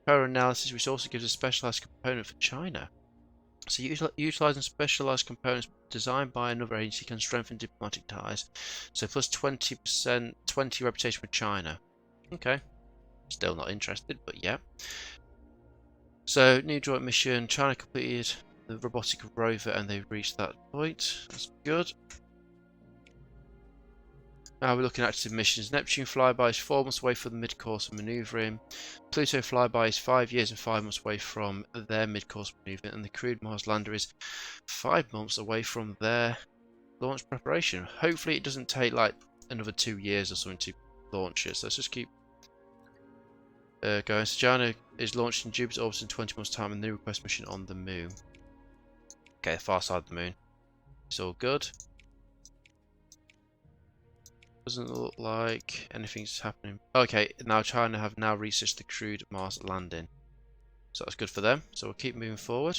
Power analysis, which also gives a specialized component for China. So utilizing specialized components designed by another agency can strengthen diplomatic ties. So plus 20%, 20 reputation with China. Okay. Still not interested, but yeah. So new joint mission. China completed the robotic rover and they've reached that point. That's good. Now we're looking at active missions. Neptune flyby is 4 months away from the mid-course maneuvering. Pluto flyby is 5 years and 5 months away from their mid-course maneuvering. And the crewed Mars lander is 5 months away from their launch preparation. Hopefully it doesn't take like another 2 years or something to launch it. So let's just keep going. Sojana is launched in Jupiter orbit in 20 months' time and the new request mission on the moon. Okay, the far side of the moon. It's all good. Doesn't look like anything's happening. Okay, now China have now researched the crewed Mars landing. So that's good for them. So we'll keep moving forward.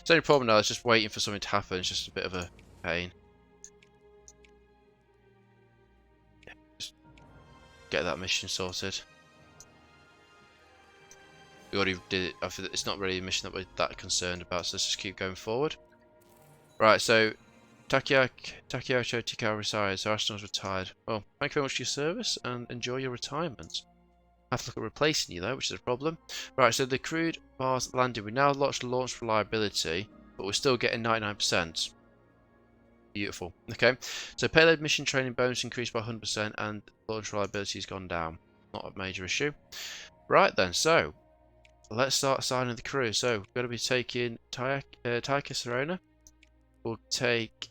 The only problem now is just waiting for something to happen. It's just a bit of a pain. Yeah, just get that mission sorted. We already did it. It's not really a mission that we're that concerned about, so let's just keep going forward. Right, so Takeocho Tikao retires. Our astronauts retired. Well, thank you very much for your service and enjoy your retirement. I have to look at replacing you though, which is a problem. Right, so the crewed Mars landing. We now launched launch reliability, but we're still getting 99%. Beautiful. Okay, so payload mission training bonus increased by 100% and launch reliability has gone down. Not a major issue. Right then, so let's start assigning the crew. So we're going to be taking Taika Serona. We'll take.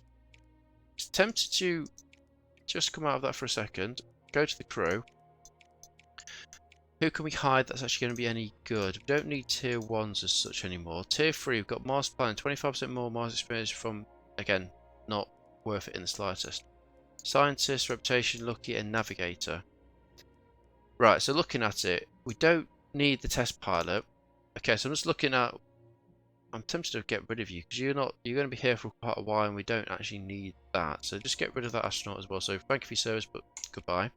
It's tempted to just come out of that for a second. Go to the crew. Who can we hide that's actually going to be any good? We don't need tier 1s as such anymore. Tier 3, we've got Mars planning. 25% more Mars experience from, again, not worth it in the slightest. Scientist, reputation, lucky, and navigator. Right, so looking at it, we don't need the test pilot. Okay, so I'm just looking at. I'm tempted to get rid of you because you're going to be here for quite a while and we don't actually need that. So just get rid of that astronaut as well. So thank you for your service, but goodbye.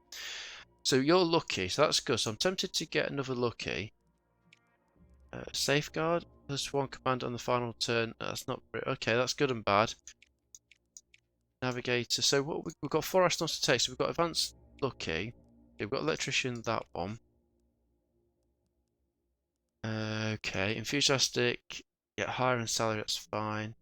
So you're lucky, so that's good. So I'm tempted to get another lucky. Safeguard, +1 command on the final turn. That's not okay. That's good and bad. Navigator. So what we've got 4 astronauts to take. So we've got advanced lucky. We've got electrician. That one. Okay, enthusiastic. Get higher in salary. That's fine.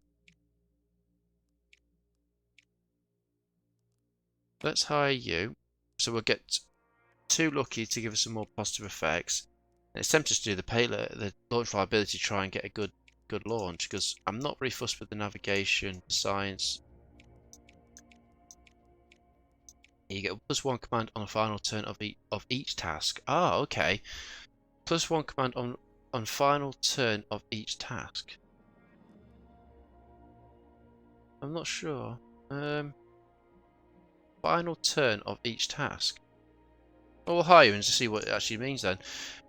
Let's hire you. So we'll get 2 lucky to give us some more positive effects. And it's tempting to do the payload, the launch reliability, try and get a good launch because I'm not really fussed with the navigation, science. You get +1 command on the final turn of each task. Ah, okay. +1 command on final turn of each task. I'm not sure. Final turn of each task. Well, we'll hire you and just see what it actually means then.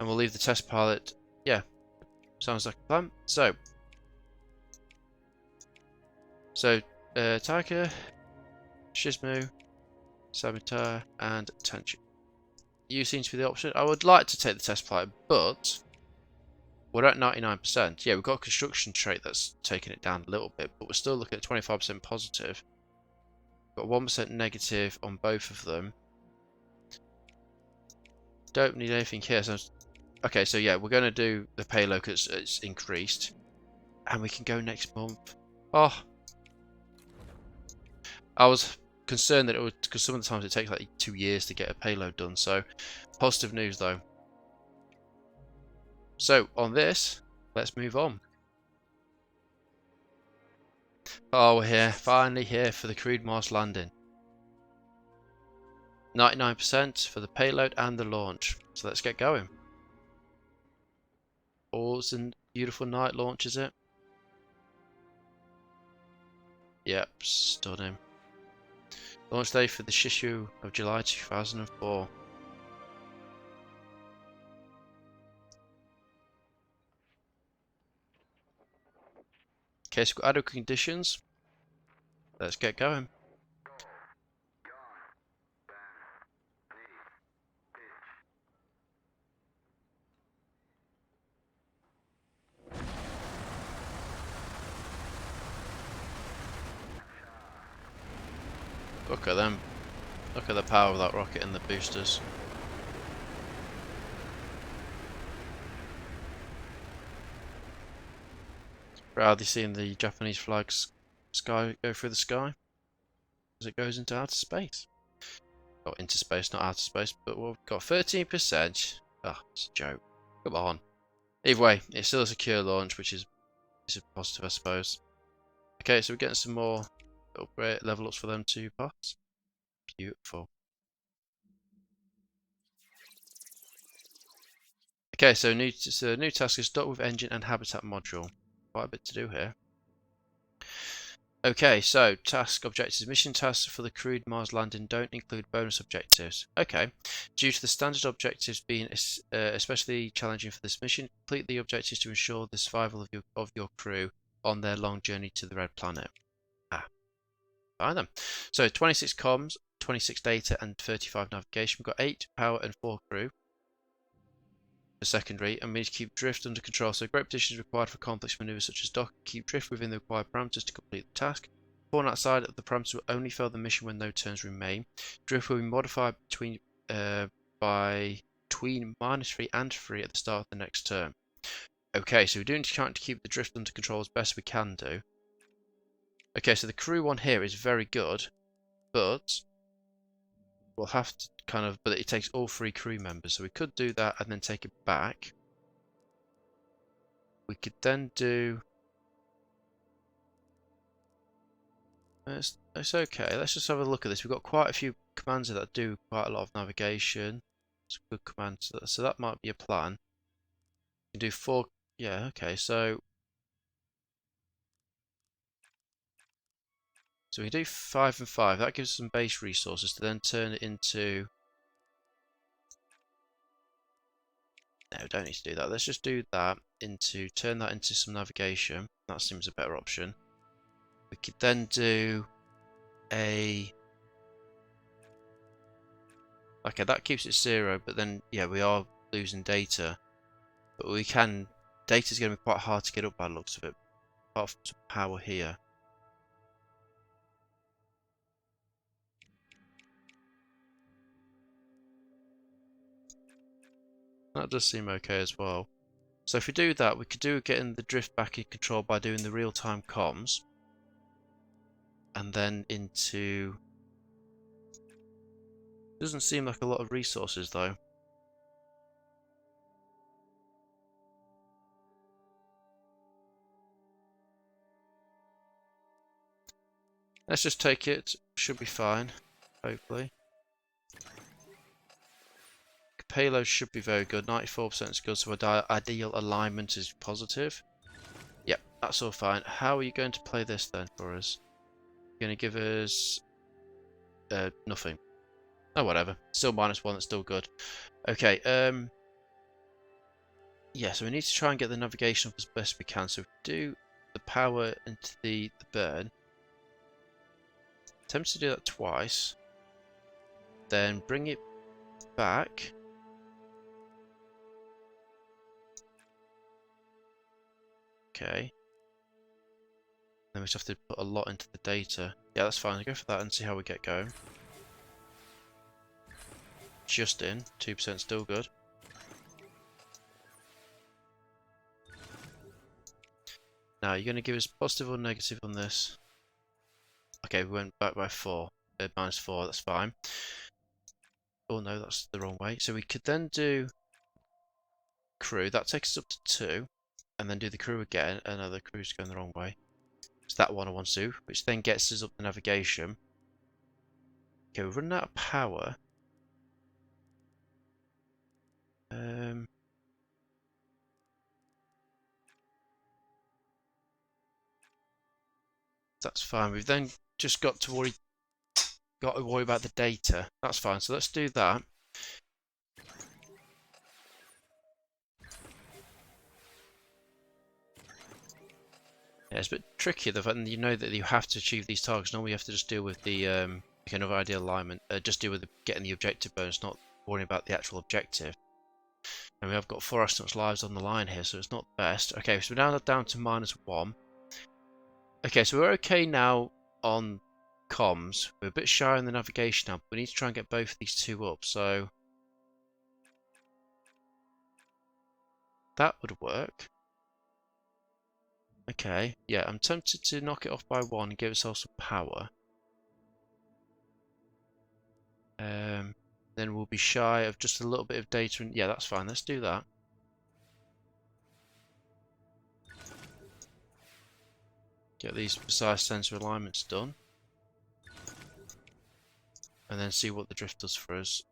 And we'll leave the test pilot. Yeah, sounds like a plan. So Taika, Shizmu, Saboteur, and Tenchu. You seem to be the option. I would like to take the test pilot, but we're at 99%. Yeah, we've got a construction trait that's taking it down a little bit, but we're still looking at 25% positive. Got 1% negative on both of them. Don't need anything here. So, okay, so yeah, we're going to do the payload because it's increased. And we can go next month. Oh. I was concerned that it would, because some of the times it takes like 2 years to get a payload done. So, positive news though. So, on this, let's move on. Oh, we're here. Finally here for the crewed Mars landing. 99% for the payload and the launch. So let's get going. Awesome, beautiful night launch, is it? Yep, stunning. Launch day for the Shishu of July 2004. Okay, so we've got adequate conditions. Let's get going. Look at them. Look at the power of that rocket and the boosters. Proudly seeing the Japanese flags go through the sky as it goes into outer space. Or into space, not out of space, but we've got 13%. Ah, it's a joke. Come on. Either way, it's still a secure launch, which is a positive, I suppose. Okay, so we're getting some more upgrade level ups for them to pass. Beautiful. Okay, so new task is dock with engine and habitat module. Quite a bit to do here. Okay, so task objectives. Mission tasks for the crewed Mars landing don't include bonus objectives. Okay, due to the standard objectives being especially challenging for this mission, complete the objectives to ensure the survival of your crew on their long journey to the Red Planet. Ah, fine then. So 26 comms, 26 data, and 35 navigation. We've got 8 power and 4 crew. For secondary, and we need to keep drift under control, so great positions required for complex maneuvers such as dock. Keep drift within the required parameters to complete the task. Perform outside of the parameters will only fail the mission when no turns remain. Drift will be modified between -3 and 3 at the start of the next turn. Okay, so we're doing trying to keep the drift under control as best we can do. Okay, so the crew one here is very good, but we'll have to but it takes all 3 crew members, so we could do that and then take it back. We could then do... It's okay, let's just have a look at this. We've got quite a few commands that do quite a lot of navigation. It's a good command, so that might be a plan. We can do 4... Yeah, okay, so we can do 5 and 5. That gives us some base resources to then turn it into... No, we don't need to do that. Let's just do that turn that into some navigation. That seems a better option. We could then do a... Okay, that keeps it 0, but then, yeah, we are losing data. But we can... Data's going to be quite hard to get up by the looks of it. Apart from some power here. That does seem okay as well. So if we do that, we could do getting the drift back in control by doing the real-time comms. And then into... Doesn't seem like a lot of resources though. Let's just take it. Should be fine, hopefully. Payload should be very good. 94% is good, so our ideal alignment is positive. Yep, that's all fine. How are you going to play this then for us? You're going to give us... nothing. Oh, whatever. Still -1, that's still good. Okay, yeah, so we need to try and get the navigation up as best we can. So we do the power into the burn. Attempt to do that twice. Then bring it back. Okay. Then we just have to put a lot into the data. Yeah, that's fine. I'll go for that and see how we get going. Just in. 2% still good. Now, you're going to give us positive or negative on this. Okay, we went back by 4. -4, that's fine. Oh no, that's the wrong way. So we could then do crew. That takes us up to 2. And then do the crew again. And the crew's going the wrong way. It's that one I want to do, which then gets us up the navigation. Okay, we're running out of power. That's fine. We've then just got to worry about the data. That's fine. So let's do that. Yeah, it's a bit tricky the fact that you know that you have to achieve these targets. Normally you have to just deal with the kind of ideal alignment. Just deal with getting the objective bonus, not worrying about the actual objective. And we have got 4 astronauts' lives on the line here, so it's not the best. Okay, so we're now down to -1. Okay, so we're okay now on comms. We're a bit shy on the navigation now, but we need to try and get both of these 2 up, so that would work. Okay, yeah, I'm tempted to knock it off by 1 and give ourselves some power. Then we'll be shy of just a little bit of data, and yeah, that's fine. Let's do that. Get these precise sensor alignments done, and then see what the drift does for us.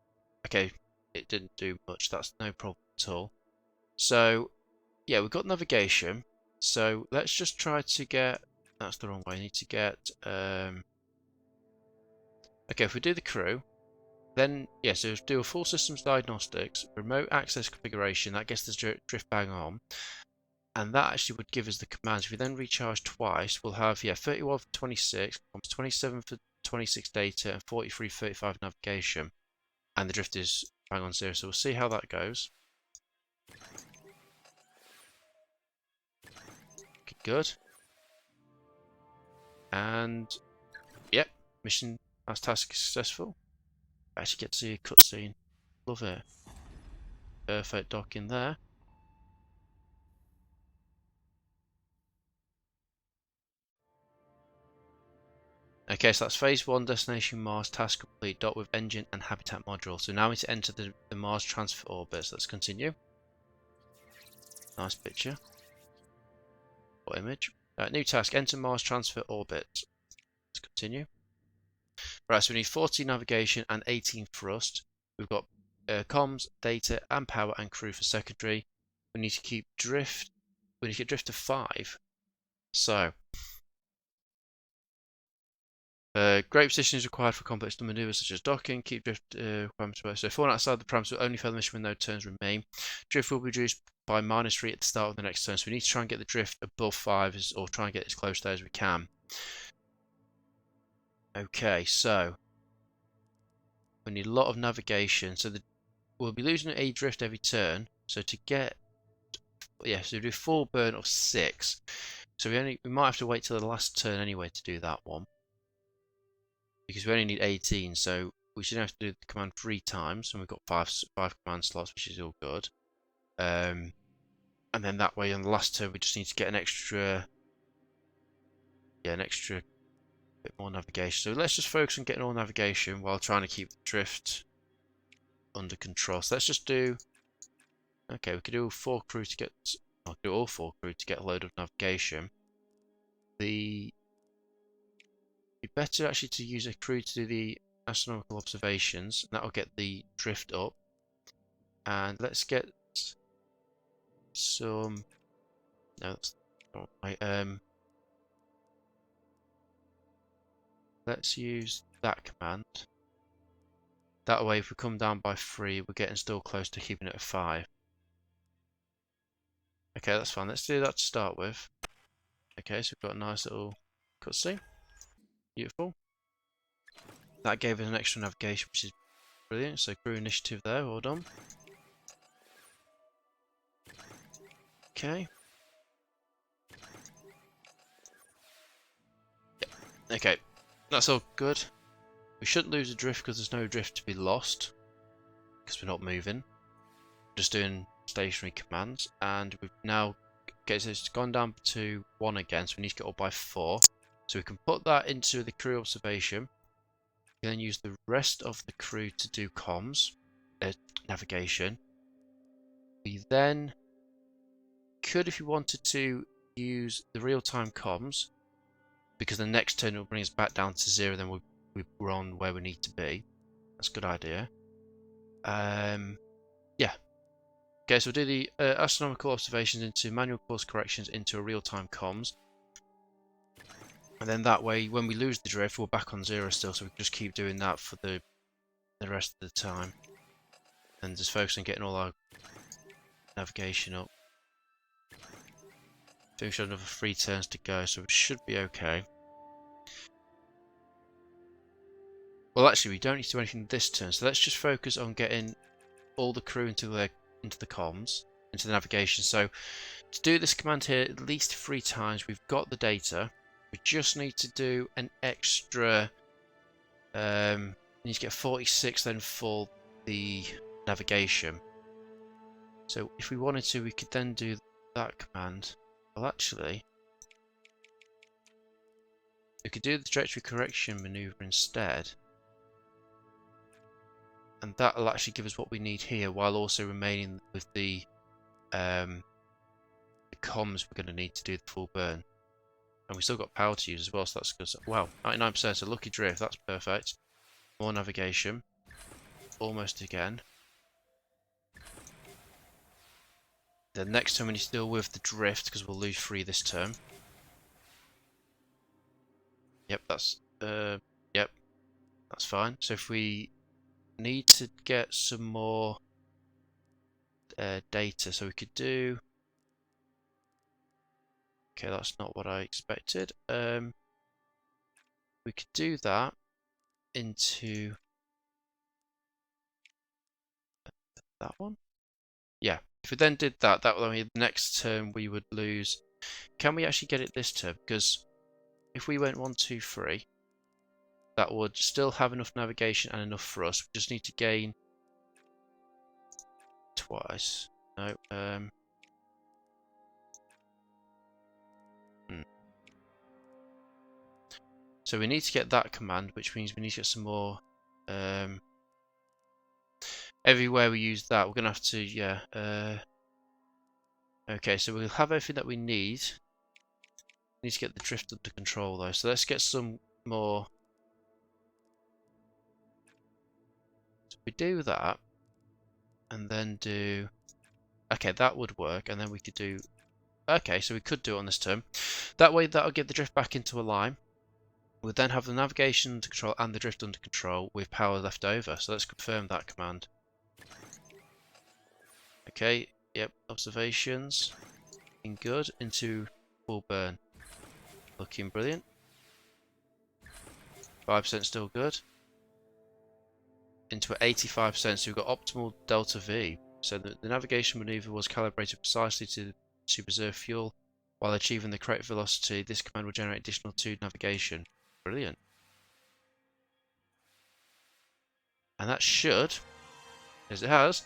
Okay, it didn't do much. That's no problem at all. So yeah, we've got navigation. So let's just try to get. That's the wrong way. I need to get. Okay, if we do the crew, then yeah, so do a full systems diagnostics, remote access configuration. That gets the drift bang on, and that actually would give us the commands. If we then recharge twice, we'll have 31 for 26, 27 for 26 data, and 43 for 35 navigation, and the drift is bang on 0. So we'll see how that goes. Okay, good. And yep, mission as task successful. I actually get to see a cutscene. Love it. Perfect dock in there. Okay, so that's phase 1, destination Mars, task complete, dock with engine and habitat module. So now we need to enter the Mars transfer orbit. So let's continue. Nice picture. Or image. New task, enter Mars transfer orbit. Let's continue. Right, so we need 14 navigation and 18 thrust. We've got comms, data, and power and crew for secondary. We need to keep drift. We need to get drift to 5. So great position is required for complex maneuvers such as docking. Keep drift parameters. So falling outside the parameters will only fail the mission when no turns remain. Drift will be reduced by -3 at the start of the next turn. So we need to try and get the drift above 5, or try and get as close there as we can. Okay, so we need a lot of navigation. So we'll be losing a drift every turn. So to get, yeah, so we do full burn of 6. So we might have to wait till the last turn anyway to do that one, because we only need 18. So we should have to do the command 3 times, and we've got five command slots, which is all good. And then that way on the last turn we just need to get an extra bit more navigation. So let's just focus on getting all navigation while trying to keep the drift under control. So let's just do, okay, we could do 4 crew to get, I'll do all 4 crew to get a load of navigation. It'd be better actually to use a crew to do the astronomical observations, and that'll get the drift up. And let's get some, no, that's not right. Let's use that command. That way if we come down by 3, we're getting still close to keeping it at 5. Okay, that's fine. Let's do that to start with. Okay, so we've got a nice little cutscene. Beautiful. That gave us an extra navigation, which is brilliant. So crew initiative there, well done. Okay. Yep. Okay, that's all good. We shouldn't lose a drift because there's no drift to be lost, because we're not moving. We're just doing stationary commands, and we've now, okay, so it's gone down to 1 again, so we need to get up by 4. So we can put that into the crew observation. We then use the rest of the crew to do comms, navigation. We then could, if you wanted to, use the real-time comms, because the next turn will bring us back down to 0, then we're on where we need to be. That's a good idea. Yeah. Okay, so we'll do the astronomical observations into manual course corrections into a real-time comms. And then that way, when we lose the drift, we're back on 0 still, so we can just keep doing that for the rest of the time. And just focus on getting all our navigation up. I think we should have another 3 turns to go, so we should be okay. Well, actually, we don't need to do anything this turn, so let's just focus on getting all the crew into the comms, into the navigation. So to do this command here at least 3 times, we've got the data. We just need to do an extra. We need to get 46 then for the navigation. So if we wanted to, we could then do that command. Well, actually, we could do the trajectory correction maneuver instead. and that'll actually give us what we need here, while also remaining with the comms we're going to need to do the full burn. And we still got power to use as well, so that's good. Wow, 99%, a lucky drift, that's perfect. More navigation. Almost again. The next turn we need to deal with the drift, because we'll lose 3 this turn. Yep, that's fine. So if we need to get some more data, so we could do... Okay, that's not what I expected. We could do that into that one. Yeah, if we then did that, that would mean the next turn we would lose. Can we actually get it this turn? Because if we went 1, 2, 3, that would still have enough navigation and enough for us. We just need to gain twice. No. So we need to get that command, which means we need to get some more. Everywhere we use that, we're going to have to, yeah. Okay, so we'll have everything that we need. We need to get the drift under control, though. So let's get some more. So we do that, and then do... Okay, that would work, and then we could do... Okay, so we could do it on this turn. That way, that'll get the drift back into a line. We'll then have the navigation under control and the drift under control with power left over. So let's confirm that command. Okay, yep, observations. Looking good. Into full burn. Looking brilliant. 5% still good. Into 85%, so we've got optimal delta V. So the navigation maneuver was calibrated precisely to preserve fuel while achieving the correct velocity. This command will generate additional 2 navigation. Brilliant. And that should, as it has,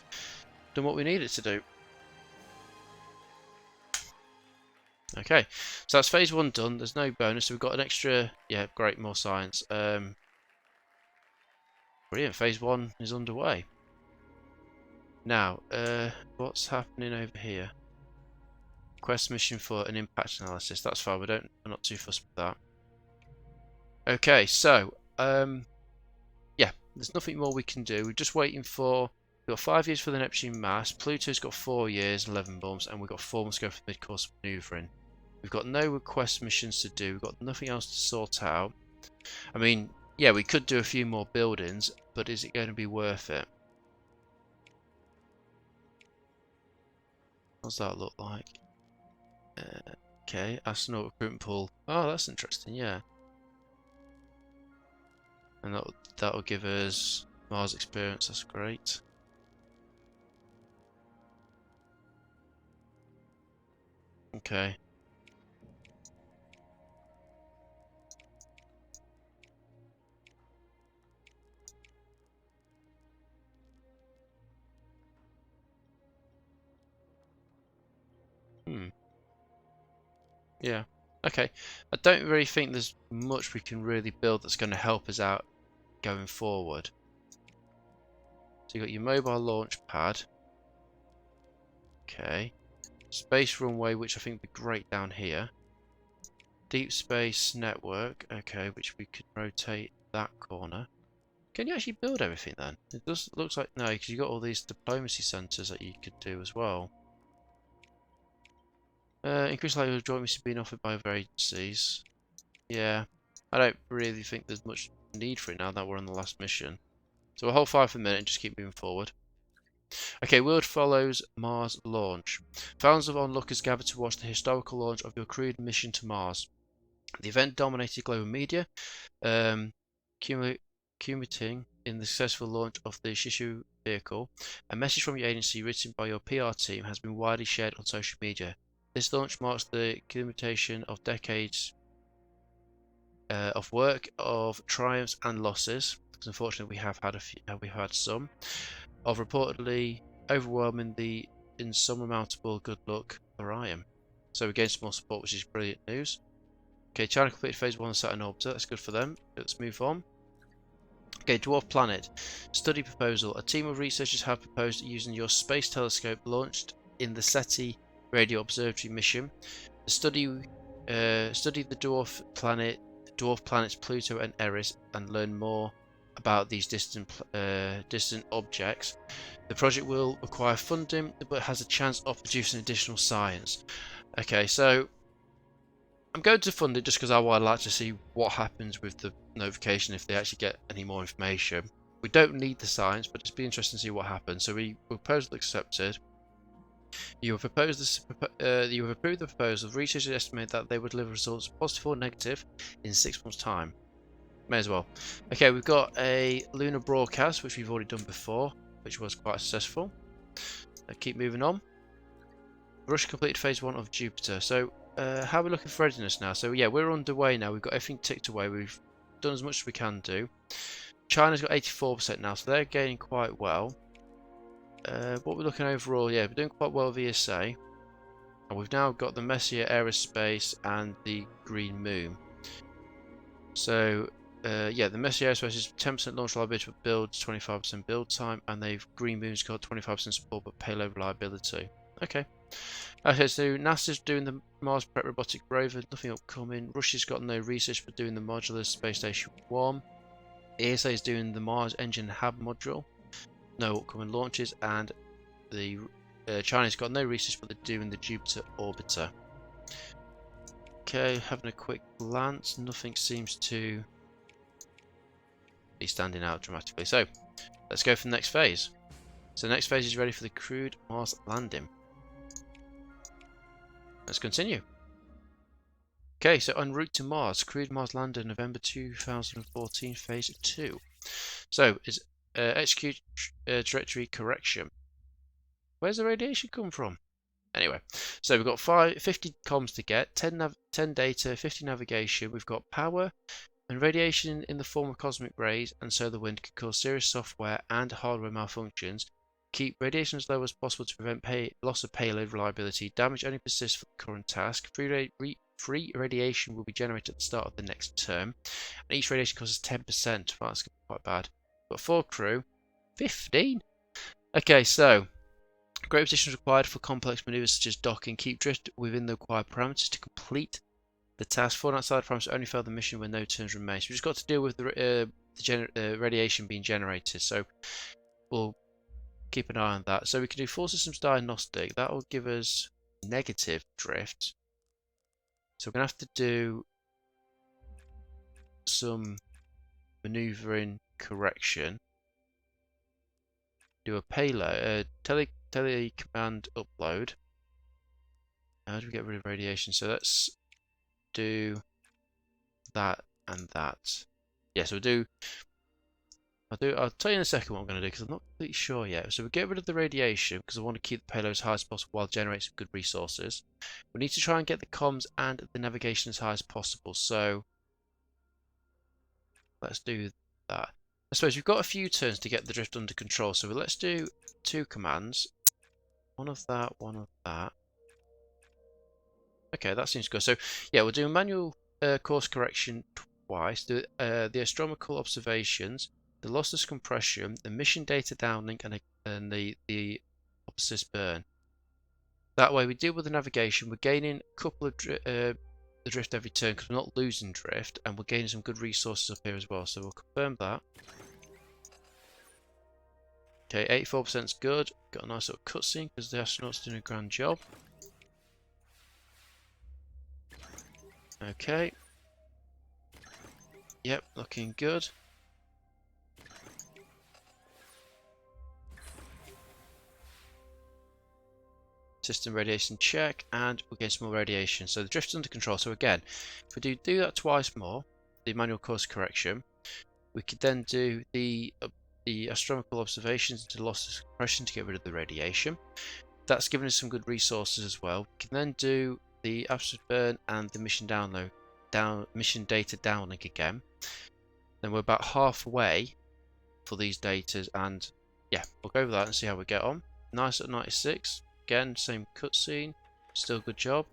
done what we need it to do. Okay, so that's phase 1 done. There's no bonus, so we've got an extra... Yeah, great, more science. Brilliant, phase 1 is underway. Now, what's happening over here? Quest mission for an impact analysis. That's fine, we're not too fussed with that. Okay, so, yeah, there's nothing more we can do. We're just waiting for... We've got 5 years for the Neptune mass. Pluto's got 4 years and 11 months, and we've got 4 months to go for mid-course maneuvering. We've got no request missions to do. We've got nothing else to sort out. I mean, yeah, we could do a few more buildings, but is it going to be worth it? What does that look like? Okay, astronaut recruitment pool. Oh, that's interesting, yeah. And that'll give us Mars experience, that's great. Okay. Yeah. Okay. I don't really think there's much we can really build that's going to help us out going forward. So you got your mobile launch pad. Okay. Space runway, which I think would be great down here. Deep space network. Okay, which we could rotate that corner. Can you actually build everything then? It does looks like no, because you got all these diplomacy centers that you could do as well. Increased likelihood of joint missions being offered by other agencies. Yeah, I don't really think there's much need for it now that we're on the last mission. So we'll hold fire for a minute and just keep moving forward. Okay, world follows Mars launch. Thousands of onlookers gathered to watch the historical launch of your crewed mission to Mars. The event dominated global media, culminating in the successful launch of the Shishu vehicle. A message from your agency written by your PR team has been widely shared on social media. This launch marks the culmination of decades of work, of triumphs and losses. Because unfortunately, we've had some of reportedly overwhelming the insurmountable good luck Orion. So we gained some more support, which is brilliant news. Okay, China completed phase 1 of Saturn orbiter. That's good for them. Let's move on. Okay, dwarf planet. Study proposal. A team of researchers have proposed using your space telescope launched in the SETI radio observatory mission to study the dwarf planets Pluto and Eris, and learn more about these distant objects. The project will require funding, but has a chance of producing additional science. Okay, so I'm going to fund it just because I would like to see what happens with the notification if they actually get any more information. We don't need the science, but it's be interesting to see what happens. So proposal accepted. You have proposed this. You have approved the proposal. Researchers estimate that they would deliver results, positive or negative, in 6 months' time. May as well. Okay, we've got a lunar broadcast, which we've already done before, which was quite successful. Keep moving on. Rush completed phase 1 of Jupiter. So, how are we looking for readiness now? So, yeah, we're underway now. We've got everything ticked away. We've done as much as we can do. China's got 84% now, so they're gaining quite well. What we're looking overall, yeah, we're doing quite well VSA. And we've now got the Messier Aerospace and the Green Moon. So, yeah, the Messier Aerospace is 10% launch reliability but builds, 25% build time, and they've Green Moon's got 25% support but payload reliability. Okay. Okay, so NASA's doing the Mars Prep Robotic Rover, nothing upcoming. Russia's got no research but doing the modular Space Station 1. ESA is doing the Mars Engine Hab module, no upcoming launches, and the China's got no research but they're doing the Jupiter Orbiter. Okay, having a quick glance, nothing seems to be standing out dramatically. So, let's go for the next phase. So the next phase is ready for the crewed Mars landing. Let's continue. Okay, so en route to Mars, crewed Mars lander November 2014, phase 2. So, is execute trajectory correction. Where's the radiation come from? Anyway, so we've got 50 comms to get, 10 data, 50 navigation. We've got power and radiation in the form of cosmic rays and solar wind can cause serious software and hardware malfunctions. Keep radiation as low as possible to prevent loss of payload reliability. Damage only persists for the current task. Free radiation will be generated at the start of the next term. And each radiation costs 10%. Well, that's quite bad. Got 4 crew. 15? Okay, so great positions required for complex maneuvers such as docking. Keep drift within the required parameters to complete the task. Falling outside the parameters only fail the mission when no turns remain. So we've just got to deal with the radiation being generated. So we'll keep an eye on that. So we can do full systems diagnostic. That will give us negative drift. So we're going to have to do some maneuvering correction. Do a payload, telecommand upload. How do we get rid of radiation? So let's do that and that. Yeah, so I'll tell you in a second what I'm going to do because I'm not completely sure yet. So we get rid of the radiation because I want to keep the payload as high as possible while generating some good resources. We need to try and get the comms and the navigation as high as possible. So let's do that. I suppose we've got a few turns to get the drift under control. So let's do 2 commands. One of that, one of that. Okay, that seems good. So yeah, we'll do a manual course correction twice. The astronomical observations, the lossless compression, the mission data downlink, and the opposite burn. That way we deal with the navigation. We're gaining a couple of the drift every turn because we're not losing drift, and we're gaining some good resources up here as well. So we'll confirm that. Okay, 84% is good. Got a nice little cutscene because the astronaut's doing a grand job. Okay. Yep, looking good. System radiation check, and we'll get some more radiation. So the drift's under control. So again, if we do that twice more, the manual course correction, we could then do the astronomical observations into lossless compression to get rid of the radiation. That's given us some good resources as well. We can then do the absolute burn and the mission mission data downlink again. Then we're about halfway for these datas, and yeah, we'll go over that and see how we get on. Nice at 96. Again, same cutscene. Still good job.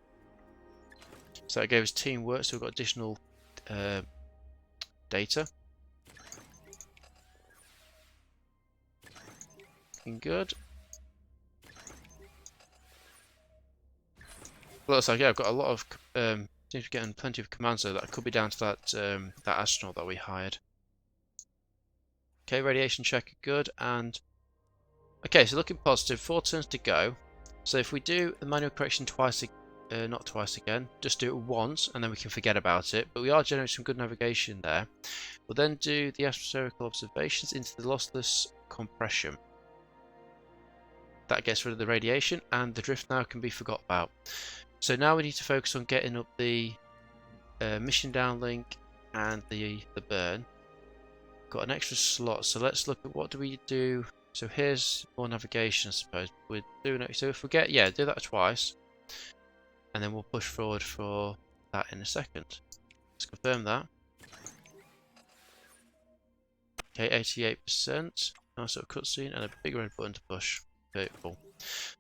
So that gave us teamwork, so we've got additional data. looking good. Looks like, yeah, I've got a lot of seems to be getting plenty of commands there. That could be down to that that astronaut that we hired. Okay, radiation check good, and okay, so looking positive. 4 turns to go. So if we do the manual correction twice, not twice again, just do it once, and then we can forget about it. But we are generating some good navigation there. We'll then do the atmospherical observations into the lossless compression. That gets rid of the radiation, and the drift now can be forgot about. So now we need to focus on getting up the mission downlink and the burn. Got an extra slot, so let's look at what do we do. So here's more navigation, I suppose. We're doing it. So if we get, yeah, do that twice, and then we'll push forward for that in a second. Let's confirm that. Okay, 88%. Nice little cutscene and a big red button to push. Beautiful.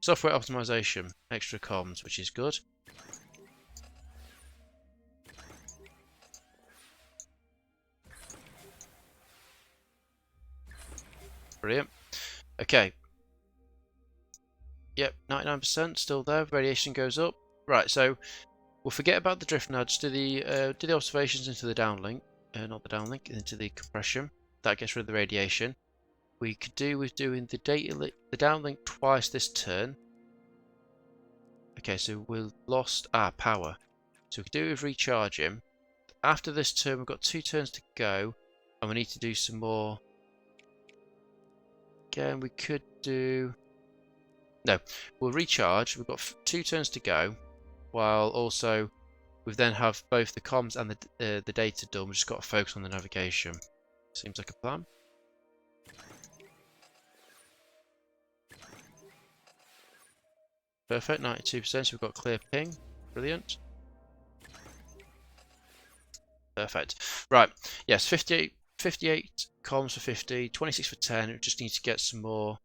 Software optimization, extra comms, which is good. Brilliant. Okay. Yep, 99% still there. Radiation goes up. Right, so we'll forget about the drift now. Just do the observations into the downlink, not the downlink, into the compression. That gets rid of the radiation. We could do with doing the downlink twice this turn. Okay, so we've lost our power. So we could do it with recharging. After this turn, we've got 2 turns to go, and we need to do some more. Again, we could do. No, we'll recharge. We've got 2 turns to go, while also we then have both the comms and the data done. We've just got to focus on the navigation. Seems like a plan. Perfect, 92%, so we've got clear ping. Brilliant. Perfect. Right, yes, 58 comms for 50, 26 for 10. We just need to get some more.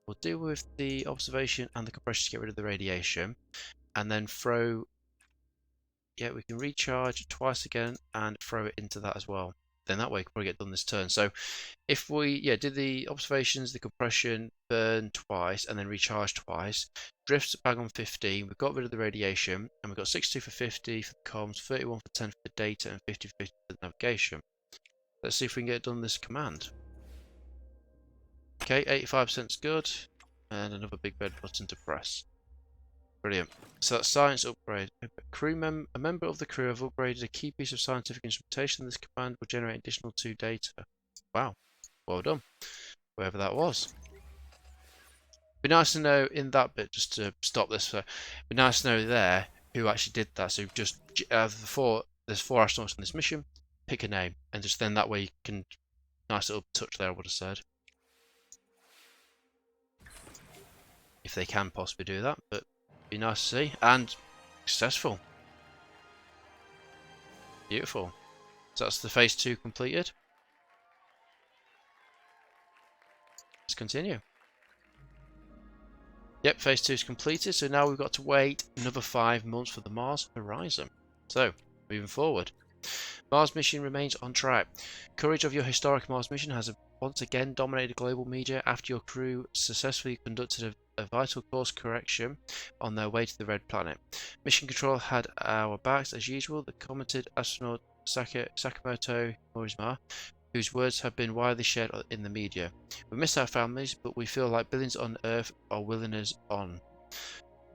We'll deal with the observation and the compression to get rid of the radiation. And then throw. Yeah, we can recharge twice again and throw it into that as well. Then that way we can probably get done this turn. So if we did the observations, the compression, burn twice, and then recharge twice, drifts bang on 15, we've got rid of the radiation, and we've got 62 for 50 for the comms, 31 for 10 for the data, and 50 for 50 for the navigation. Let's see if we can get done this command. Okay, 85% is good, and another big red button to press. Brilliant. So that's science upgrade. A member of the crew have upgraded a key piece of scientific instrumentation. This command will generate additional 2 data. Wow. Well done. Whoever that was. Be nice to know in that bit, just to stop this. Be nice to know there who actually did that. So just there's 4 astronauts in this mission. Pick a name, and just then that way you can. Nice little touch there, I would have said. If they can possibly do that, but. Be nice to see, and successful. Beautiful. So that's the phase 2 completed. Let's continue. Yep, phase 2 is completed, so now we've got to wait another 5 months for the Mars horizon. So, moving forward. Mars mission remains on track. Coverage of your historic Mars mission has once again dominated global media after your crew successfully conducted a vital course correction on their way to the Red Planet. Mission Control had our backs as usual. The commented astronaut Sakamoto Morizma, whose words have been widely shared in the media. We miss our families, but we feel like billions on Earth are willing us on.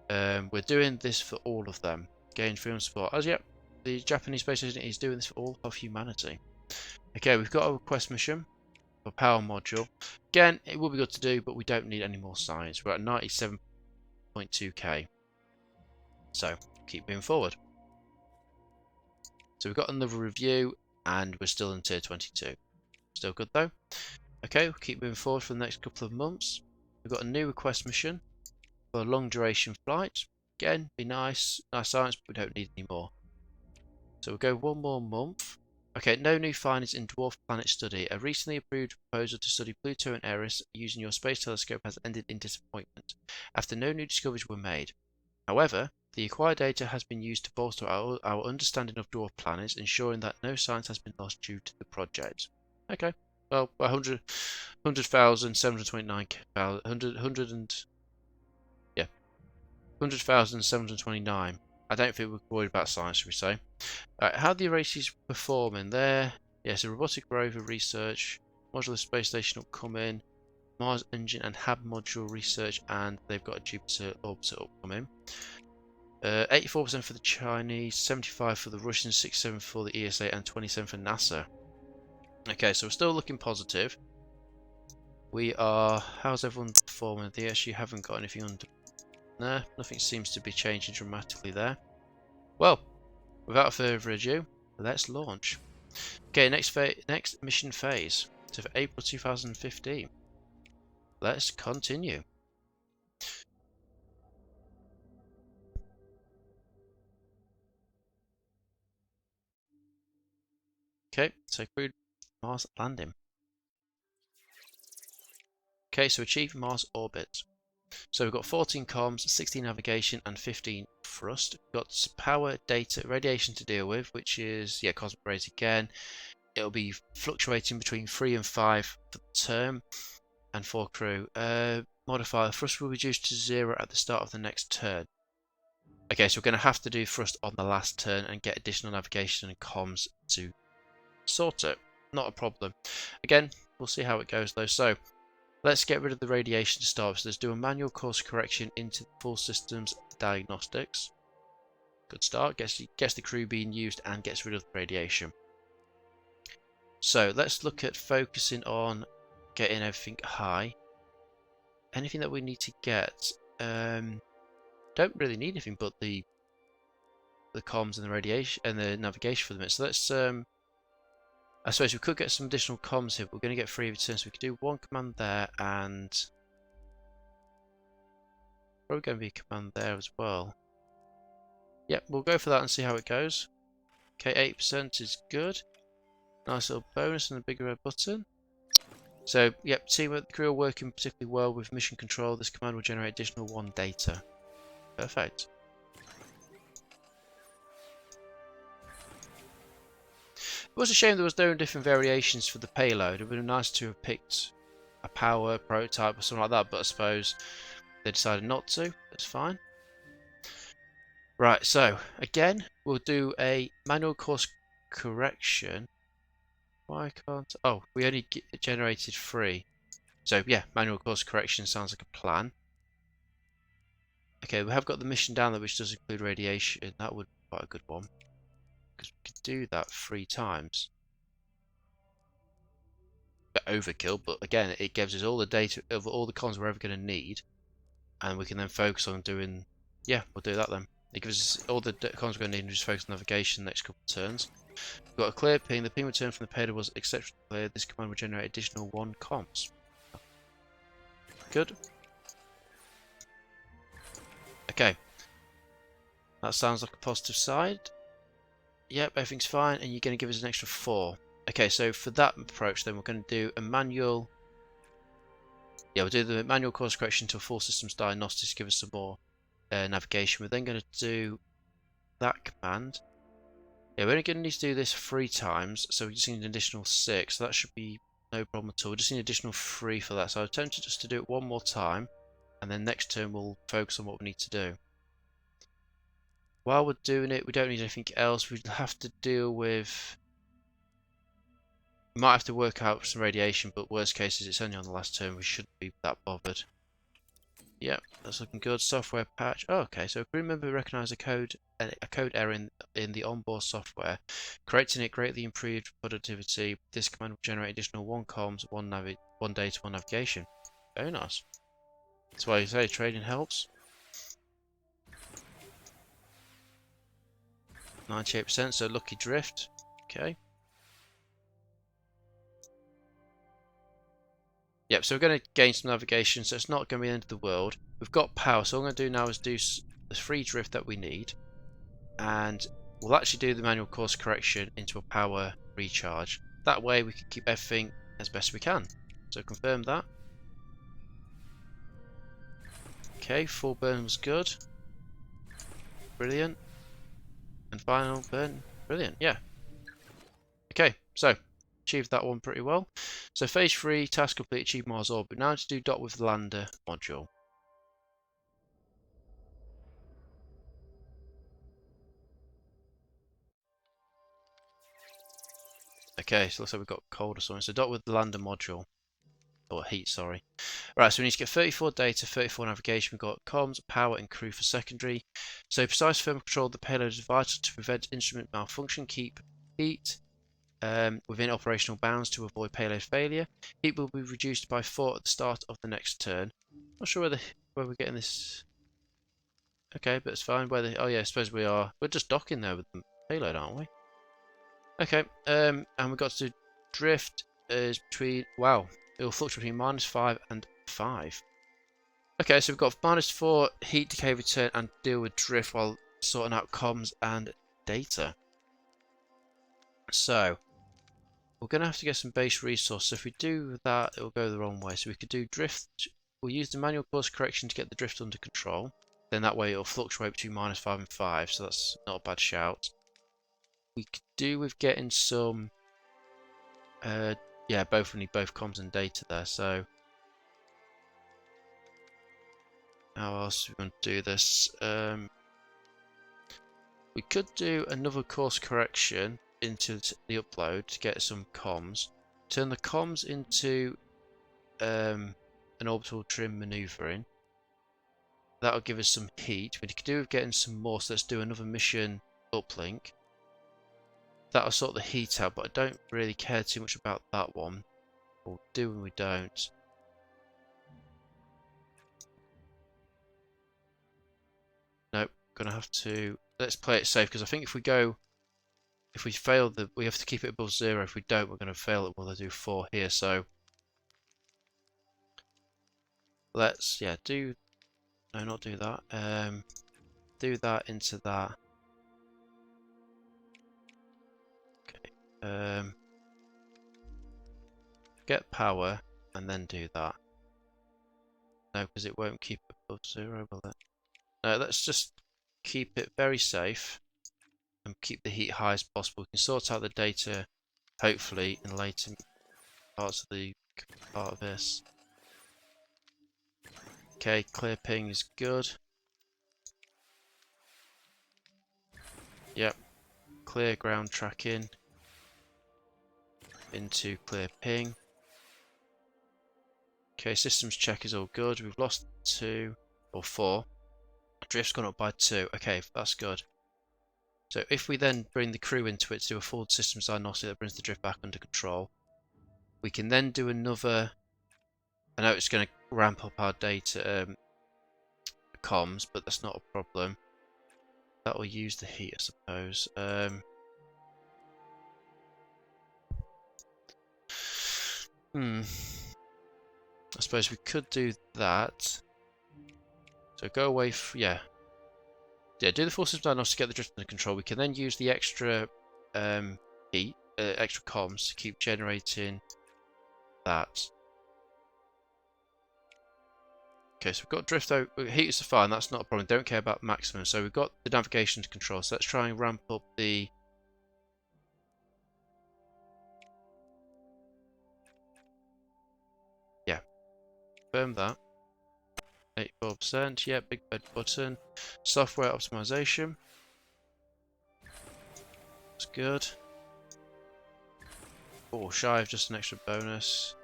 We're doing this for all of them. Gain freedom support. As yet, the Japanese space agency is doing this for all of humanity. Okay, we've got a request mission. Power module. Again, it will be good to do, but we don't need any more science. We're at 97.2k. So, keep moving forward. So we've got another review, and we're still in tier 22. Still good though. Okay, we'll keep moving forward for the next couple of months. We've got a new request mission for a long duration flight. Again, be nice science, but we don't need any more. So we'll go 1 more month. Okay, no new findings in dwarf planet study. A recently approved proposal to study Pluto and Eris using your space telescope has ended in disappointment, after no new discoveries were made. However, the acquired data has been used to bolster our understanding of dwarf planets, ensuring that no science has been lost due to the project. Okay, well, 100,729, 100 and yeah, 100,729. I don't think we're worried about science, should we say? How the races perform in there? Yeah, so robotic rover research, modular space station upcoming, Mars engine and HAB module research, and they've got a Jupiter orbiter upcoming. 84% for the Chinese, 75% for the Russians, 67% for the ESA, and 27% for NASA. Okay, so we're still looking positive. We are. How's everyone performing? They actually haven't got anything under. Nah, nothing seems to be changing dramatically there. Well, without further ado, let's launch. Okay, next mission phase. So for April 2015. Let's continue. Okay, so crewed Mars landing. Okay, so achieve Mars orbit. So we've got 14 comms, 16 navigation, and 15 thrust. We've got power, data, radiation to deal with, which is, yeah, cosmic rays again. It'll be fluctuating between 3 and 5 for the term, and 4 crew. Modifier, thrust will reduce to 0 at the start of the next turn. Okay, so we're going to have to do thrust on the last turn and get additional navigation and comms to sort it. Not a problem. Again, we'll see how it goes though. So let's get rid of the radiation to start with. So let's do a manual course correction into full systems diagnostics. Good start. Gets the crew being used and gets rid of the radiation. So let's look at focusing on getting everything high. Anything that we need to get. Don't really need anything but the comms and the radiation and the navigation for the minute. So let's I suppose we could get some additional comms here, but we're going to get 3 returns. So we could do 1 command there and probably going to be a command there as well. Yep, we'll go for that and see how it goes. Okay, 8% is good. Nice little bonus and a big red button. So, yep, teamwork, the crew are working particularly well with mission control. This command will generate additional 1 data. Perfect. It was a shame there was no different variations for the payload. It would have been nice to have picked a power prototype or something like that, but I suppose they decided not to. That's fine. Right, so again, we'll do a manual course correction. Why can't... Oh, we only generated 3. So yeah, manual course correction sounds like a plan. Okay, we have got the mission down there which does include radiation. That would be quite a good one. Because we could do that 3 times. Bit overkill, but again, it gives us all the data of all the cons we're ever going to need. And we can then focus on doing... Yeah, we'll do that then. It gives us all the cons we're going to need and just focus on navigation the next couple of turns. We've got a clear ping. The ping return from the payload was exceptionally clear. This command will generate additional 1 comms. Good. Okay. That sounds like a positive side. Yep, everything's fine, and you're going to give us an extra 4. Okay, so for that approach, then we're going to do a manual. Yeah, we'll do the manual course correction to a full systems diagnostics, give us some more navigation. We're then going to do that command. Yeah, we're only going to need to do this 3 times, so we just need an additional 6. So that should be no problem at all. We just need an additional 3 for that. So I'm tempted just to do it 1 more time, and then next turn we'll focus on what we need to do. While we're doing it, we don't need anything else. We'd have to deal with... We might have to work out some radiation, but worst case is it's only on the last turn. We shouldn't be that bothered. Yep, that's looking good. Software patch. Oh, okay, so if we remember, recognize a code error in the onboard software. Correcting it greatly improved productivity. This command will generate additional 1 comms, 1 data, 1 navigation. Very nice. That's why you say trading helps. 98%, so lucky drift. Okay. Yep, so we're going to gain some navigation, so it's not going to be the end of the world. We've got power, so all I'm going to do now is do the free drift that we need. And we'll actually do the manual course correction into a power recharge. That way we can keep everything as best we can. So confirm that. Okay, full burn was good. Brilliant. And final burn, brilliant, yeah. Okay, so achieved that one pretty well. So phase 3, task complete, achieve Mars orbit. Now to do dot with lander module. Okay, so looks like we've got cold or something. So dot with the lander module. Or heat, sorry. Right, so we need to get 34 data, 34 navigation. We've got comms, power, and crew for secondary. So precise thermal control of the payload is vital to prevent instrument malfunction. Keep heat within operational bounds to avoid payload failure. Heat will be reduced by 4 at the start of the next turn. Not sure where we're getting this. Okay, but it's fine. Oh yeah, I suppose we are. We're just docking there with the payload, aren't we? Okay, and we've got to do drift is between. Wow, it will fluctuate between -5 and 5. Okay, so we've got -4 heat decay return and deal with drift while sorting out comms and data. So we're going to have to get some base resource. So if we do that, it will go the wrong way. So we could do drift. We'll use the manual course correction to get the drift under control. Then that way it'll fluctuate between -5 and 5. So that's not a bad shout. We could do with getting some. Yeah, we need both comms and data there. So how else do we want to do this? We could do another course correction into the upload to get some comms. Turn the comms into an orbital trim maneuvering. That'll give us some heat. We could do with getting some more, so let's do another mission uplink. That'll sort the heat out, but I don't really care too much about that one. We'll do and we don't. Nope, gonna have to. Let's play it safe because I think if we fail we have to keep it above 0. If we don't, we're gonna fail it. We'll do 4 here. So let's do. No, not do that. Do that into that. Okay. Get power and then do that. No, because it won't keep it above 0, will it? No, let's just keep it very safe and keep the heat high as possible. We can sort out the data, hopefully, in later parts of this. Okay, clear ping is good. Yep. Clear ground tracking into clear ping. Okay, systems check is all good. We've lost 2 or 4. Drift's gone up by 2. Okay, that's good. So if we then bring the crew into it to do a full systems diagnostic that brings the drift back under control, we can then do another. I know it's going to ramp up our data comms, but that's not a problem. That will use the heat, I suppose. I suppose we could do that. So go away. Yeah, do the full system diagnostic to get the drift under control. We can then use the extra heat, extra comms to keep generating that. Okay, so we've got drift out. Heat is fine. That's not a problem. Don't care about maximum. So we've got the navigation to control. So let's try and ramp up the. Yeah, confirm that. 84%. Yeah, big red button. Software optimization. That's good. Oh, shy of just an extra bonus.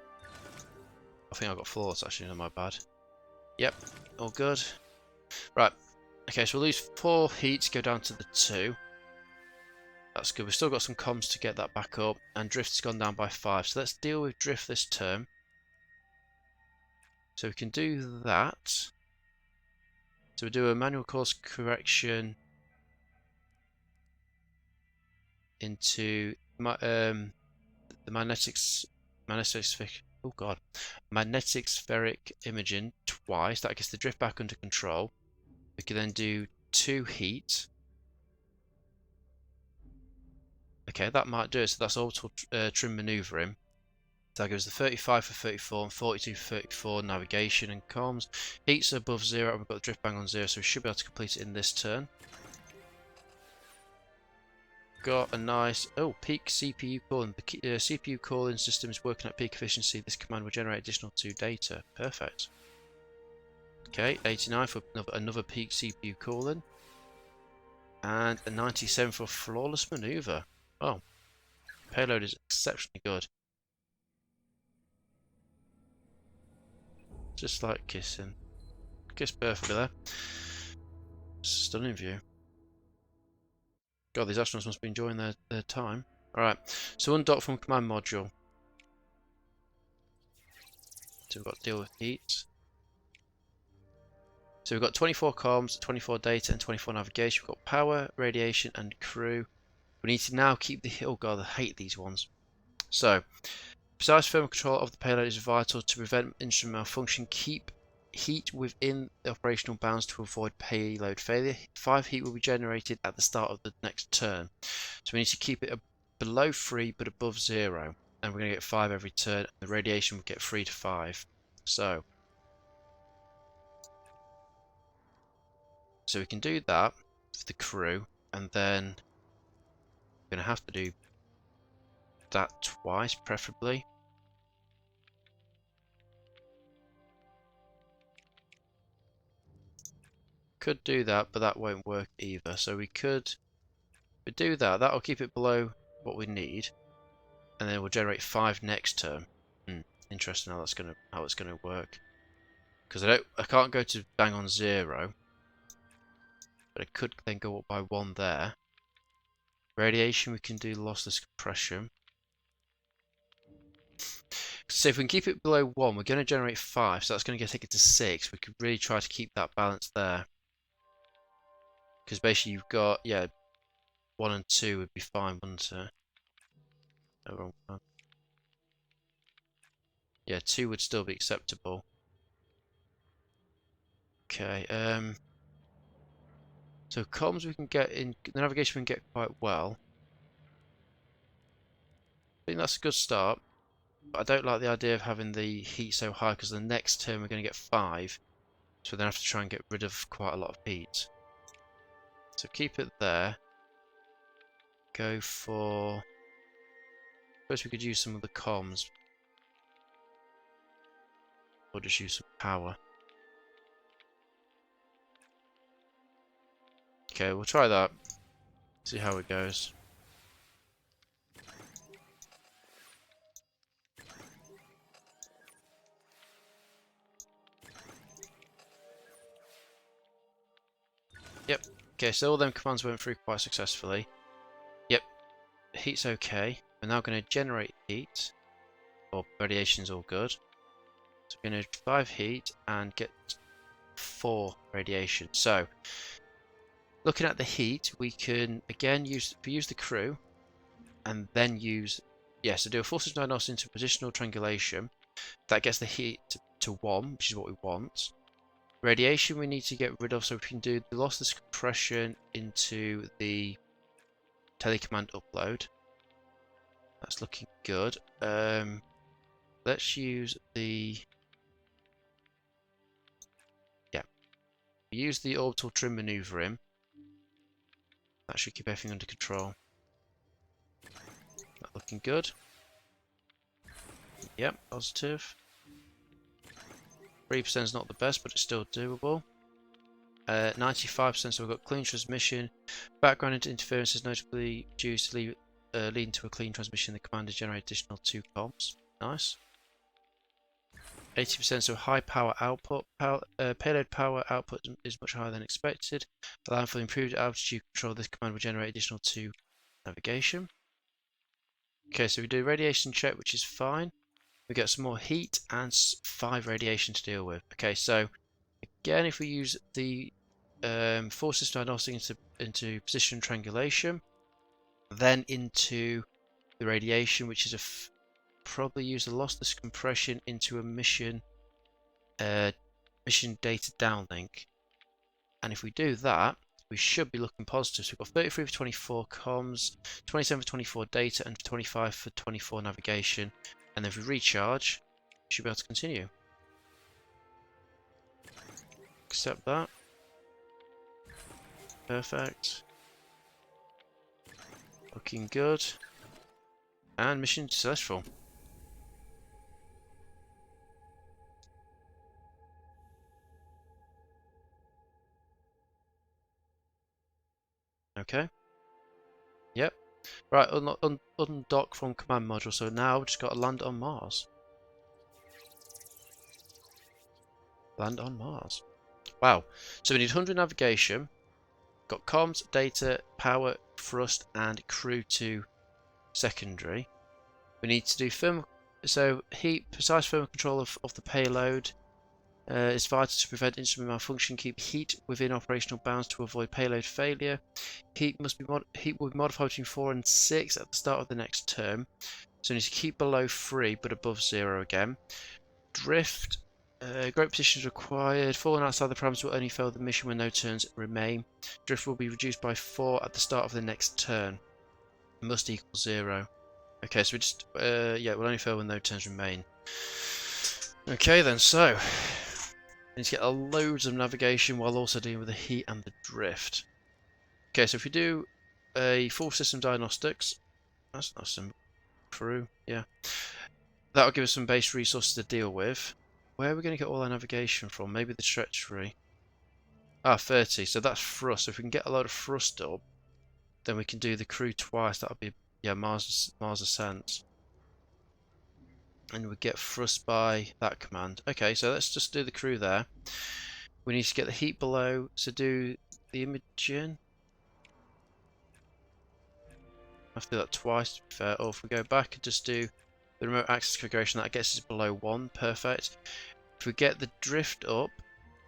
I think I got flaws actually, not my bad. Yep, all good. Right. Okay, so we'll lose 4 heat to go down to the 2. That's good. We've still got some comms to get that back up, and drift's gone down by 5. So let's deal with drift this term. So we can do that. So we'll do a manual course correction into the magnetic spheric imaging twice. That gets the drift back under control. We can then do 2 heat. Okay, that might do it. So that's orbital trim maneuvering. So that gives the 35 for 34 and 42 for 34 navigation and comms. Heat's above 0 and we've got the drift bang on 0, so we should be able to complete it in this turn. got a nice peak CPU cooling. The CPU cooling system is working at peak efficiency. This command will generate additional 2 data. Perfect. Okay, 89 for another peak CPU cooling, and a 97 for flawless maneuver. Oh, payload is exceptionally good. Just like kissing. Kiss perfectly there. Stunning view. God, these astronauts must be enjoying their time. Alright, so undock from command module. So we've got to deal with heat. So we've got 24 comms, 24 data, and 24 navigation. We've got power, radiation, and crew. We need to now keep the... Oh god, I hate these ones. So, besides thermal control of the payload is vital to prevent instrument malfunction, keep heat within the operational bounds to avoid payload failure. 5 heat will be generated at the start of the next turn. So we need to keep it below 3 but above 0. And we're going to get 5 every turn. And the radiation will get 3 to 5. So we can do that for the crew. And then we're going to have to do that twice, preferably. Could do that, but that won't work either. So we could do that. That'll keep it below what we need, and then we'll generate 5 next turn. Interesting how it's gonna work. Because I can't go to bang on 0, but it could then go up by 1 there. Radiation, we can do lossless compression. So if we can keep it below 1, we're going to generate 5, so that's going to take it to 6. We could really try to keep that balance there. Because basically you've got, 1 and 2 would be fine, wouldn't it? No, wrong one. Yeah, 2 would still be acceptable. Okay, so comms we can get in, the navigation we can get quite well. I think that's a good start, but I don't like the idea of having the heat so high because the next turn we're going to get 5, so we then have to try and get rid of quite a lot of heat. So keep it there. Go for... Suppose we could use some of the comms. Or just use some power. Okay, we'll try that. See how it goes. Yep. Okay, so all them commands went through quite successfully. Yep. Heat's okay. We're now going to generate heat. Or radiation's all good. So we're going to 5 heat and get 4 radiation. So, looking at the heat, we can again use the crew, and then use so do a forces diagnosis into positional triangulation. That gets the heat to 1, which is what we want. Radiation we need to get rid of, so we can do the lossless compression into the telecommand upload. That's looking good. Let's use the use the orbital trim maneuver in. That should keep everything under control. That looking good. Yep, positive. 3% is not the best, but it's still doable. 95%, so we've got clean transmission. Background interference is notably reduced, leading to a clean transmission. The commander generates additional 2 comms. Nice. 80%, so high power output. Payload power output is much higher than expected. Allowing for improved altitude control, this command will generate additional 2 navigation. Okay, so we do radiation check, which is fine. We get some more heat and 5 radiation to deal with. Okay, so again, if we use the forces diagnostic into position triangulation, then into the radiation, which is probably use the lossless compression into a mission data downlink. And if we do that, we should be looking positive. So we've got 33 for 24 comms, 27 for 24 data, and 25 for 24 navigation. And then if we recharge, we should be able to continue. Accept that. Perfect. looking good. And mission successful. Okay. Yep. Right, undock from command module. So now we've just got to land on Mars. Land on Mars. Wow. So we need 100 navigation. Got comms, data, power, thrust, and crew to secondary. We need to do thermal. So heat, precise thermal control of the payload. It's vital to prevent instrument malfunction. Keep heat within operational bounds to avoid payload failure. Heat will be modified between 4 and 6 at the start of the next term. So we need to keep below 3 but above 0 again. Drift. Great positions required. Falling outside the parameters will only fail the mission when no turns remain. Drift will be reduced by 4 at the start of the next turn. Must equal 0. Okay, so we just yeah, we'll only fail when no turns remain. Okay then, so we need to get loads of navigation while also dealing with the heat and the drift. Okay, so if we do a full system diagnostics, that's not some crew, yeah. That'll give us some base resources to deal with. Where are we going to get all our navigation from? Maybe the treachery. Ah, 30, so that's thrust. So if we can get a load of thrust up, then we can do the crew twice. That'll be, yeah, Mars ascent. And we get thrust by that command. Okay, so let's just do the crew there. We need to get the heat below, so do the imaging. I have to do that twice to be fair. Or if we go back and just do the remote access configuration, that gets us below 1. Perfect. If we get the drift up,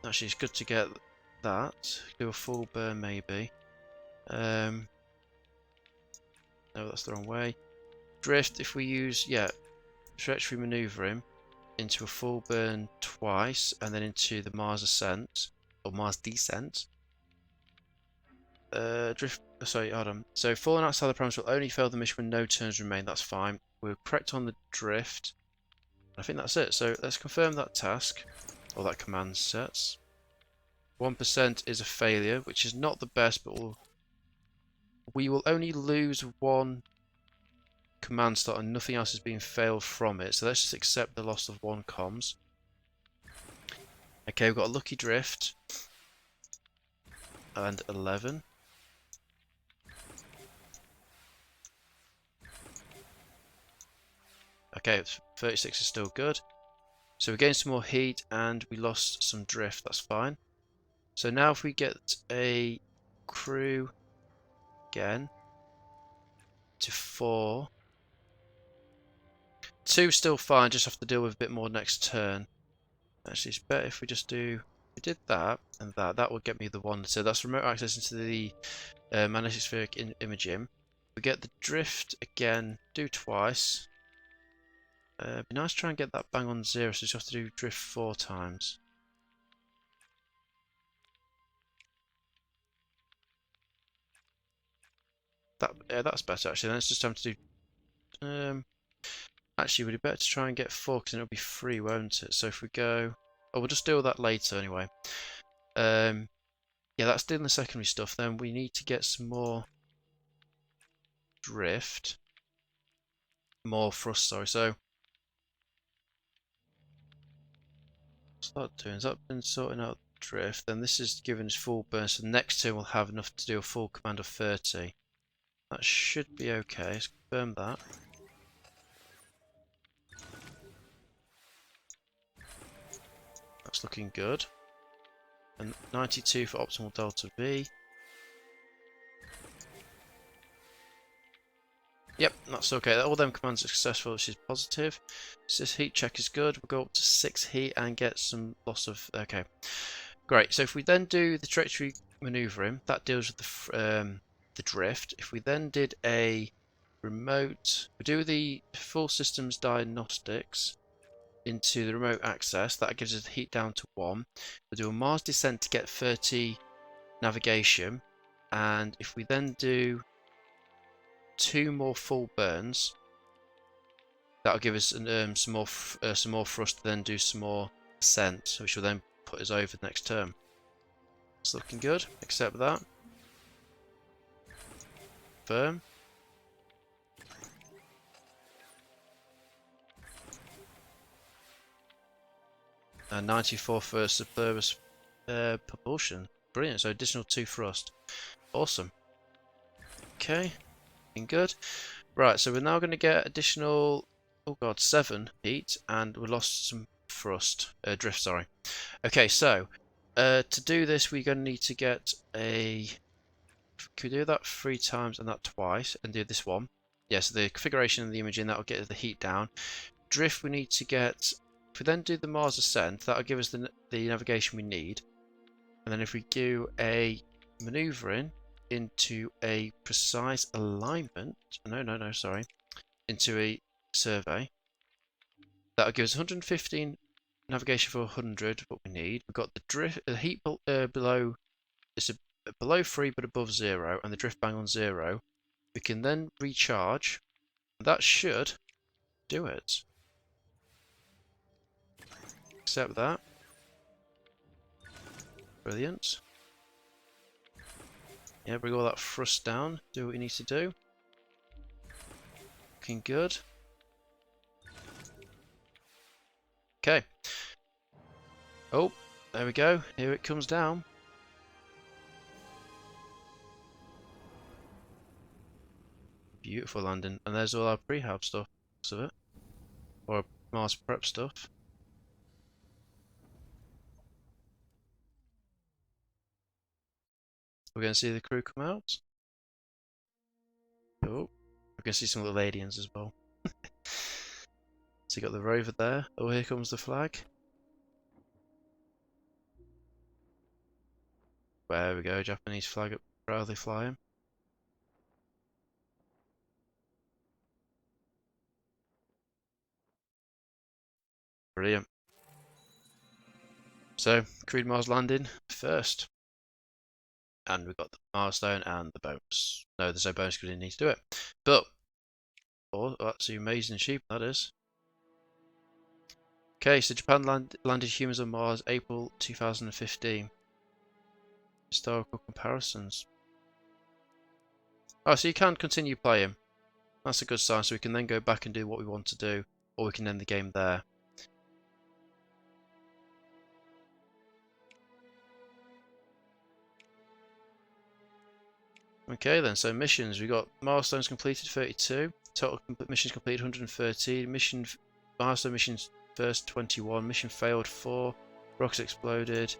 actually it's good to get that. Do a full burn maybe. No, that's the wrong way. Drift, if we use, yeah, treachery maneuvering into a full burn twice and then into the Mars ascent or Mars descent. Drift, sorry, hold on. So falling outside the parameters will only fail the mission when no turns remain. That's fine. We're correct on the drift. I think that's it. So let's confirm that task or that command sets. 1% is a failure, which is not the best, but we will only lose 1 command slot and nothing else is being failed from it. So let's just accept the loss of 1 comms. Okay, we've got a lucky drift and 11. Okay, 36 is still good. So we gained some more heat and we lost some drift. That's fine. So now if we get a crew again to 4. 2 still fine, just have to deal with a bit more next turn. Actually, it's better if we just do. We did that and that. That would get me the 1. So that's remote access into the magnetic spheric imaging. We get the drift again. Do twice. It'd be nice to try and get that bang on 0. So you just have to do drift 4 times. That's better actually. Then it's just time to do. Actually, would it be better to try and get 4 because then it'll be 3, won't it? So if we go, oh, we'll just deal with that later anyway. Yeah, that's doing the secondary stuff. Then we need to get some more drift, more thrust. Sorry. So what's that doing? Has that been sorting out the drift? Then this is giving us full burn. So next turn we'll have enough to do a full command of 30. That should be okay. Let's confirm that. That's looking good. And 92 for optimal delta V. Yep, that's okay. All them commands are successful, which is positive. So this heat check is good. We'll go up to 6 heat and get some loss of. Okay, great. So if we then do the treachery maneuvering, that deals with the drift. If we then did a remote, we do the full systems diagnostics into the remote access. That gives us the heat down to 1. We'll do a Mars descent to get 30 navigation, and if we then do 2 more full burns, that'll give us some more thrust to then do some more ascent, which will then put us over the next term. It's looking good. Accept that. Confirm. and 94 for superbus propulsion. Brilliant. So additional 2 thrust. Awesome. Okay, looking good. Right, so we're now going to get additional, oh god, 7 heat, and we lost some thrust, drift, sorry. Okay, so to do this, we're going to need to get a. Can we do that 3 times and that twice, and do this one? Yes, the configuration of the imaging, that will get the heat down. Drift, we need to get. If we then do the Mars ascent, that'll give us the navigation we need. And then if we do a maneuvering into a precise alignment, no, sorry, into a survey, that'll give us 115 navigation for 100, what we need. We've got the drift, the heat below, it's below 3 but above 0, and the drift bang on 0. We can then recharge. That should do it. Accept that. Brilliant. Yeah, bring all that thrust down. Do what you need to do. Looking good. Okay. Oh, there we go. Here it comes down. Beautiful landing. And there's all our prehab stuff. Of it. Or Mars prep stuff. We're going to see the crew come out. Oh, we're going to see some little aliens as well. So you got the rover there. Oh, here comes the flag. There we go, Japanese flag up, proudly flying. Brilliant. So, crewed Mars landing first. And we've got the milestone and the bonus. No, there's no bonus because we didn't need to do it. But, oh, that's an amazing achievement, that is. Okay, so Japan landed humans on Mars April 2015. Historical comparisons. Oh, so you can continue playing. That's a good sign, so we can then go back and do what we want to do, or we can end the game there. Okay then, so missions, we got milestones completed 32, total missions completed 113, milestone missions first 21, mission failed 4, rockets exploded,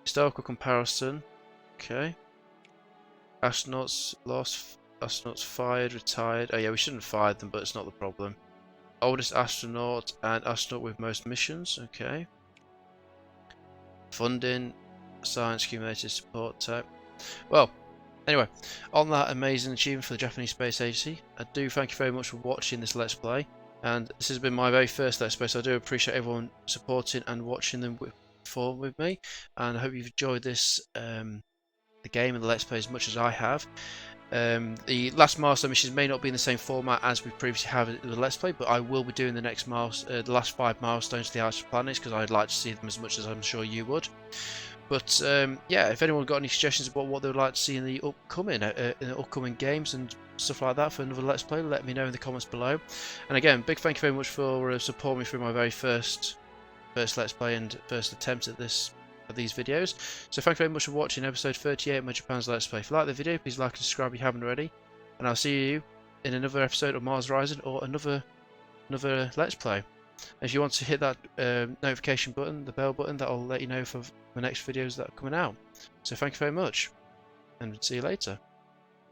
historical comparison, okay, astronauts lost, astronauts fired, retired, oh yeah, we shouldn't have fired them, but it's not the problem. Oldest astronaut and astronaut with most missions, okay. Funding, science, cumulative support type. Well, anyway, on that amazing achievement for the Japanese Space Agency, I do thank you very much for watching this Let's Play. And this has been my very first Let's Play, so I do appreciate everyone supporting and watching them with me. And I hope you've enjoyed this, the game and the Let's Play as much as I have. The last milestone missions may not be in the same format as we previously have in the Let's Play, but I will be doing the next the last 5 milestones to the outer planets because I'd like to see them as much as I'm sure you would. But yeah, if anyone got any suggestions about what they would like to see in the upcoming games and stuff like that for another Let's Play, let me know in the comments below. And again, big thank you very much for supporting me through my very first Let's Play and first attempt at these videos. So thank you very much for watching episode 38 of my Japan's Let's Play. If you like the video, please like and subscribe if you haven't already. And I'll see you in another episode of Mars Horizon or another Let's Play. And if you want to hit that notification button, the bell button, that'll let you know for the next videos that are coming out. So thank you very much, and see you later.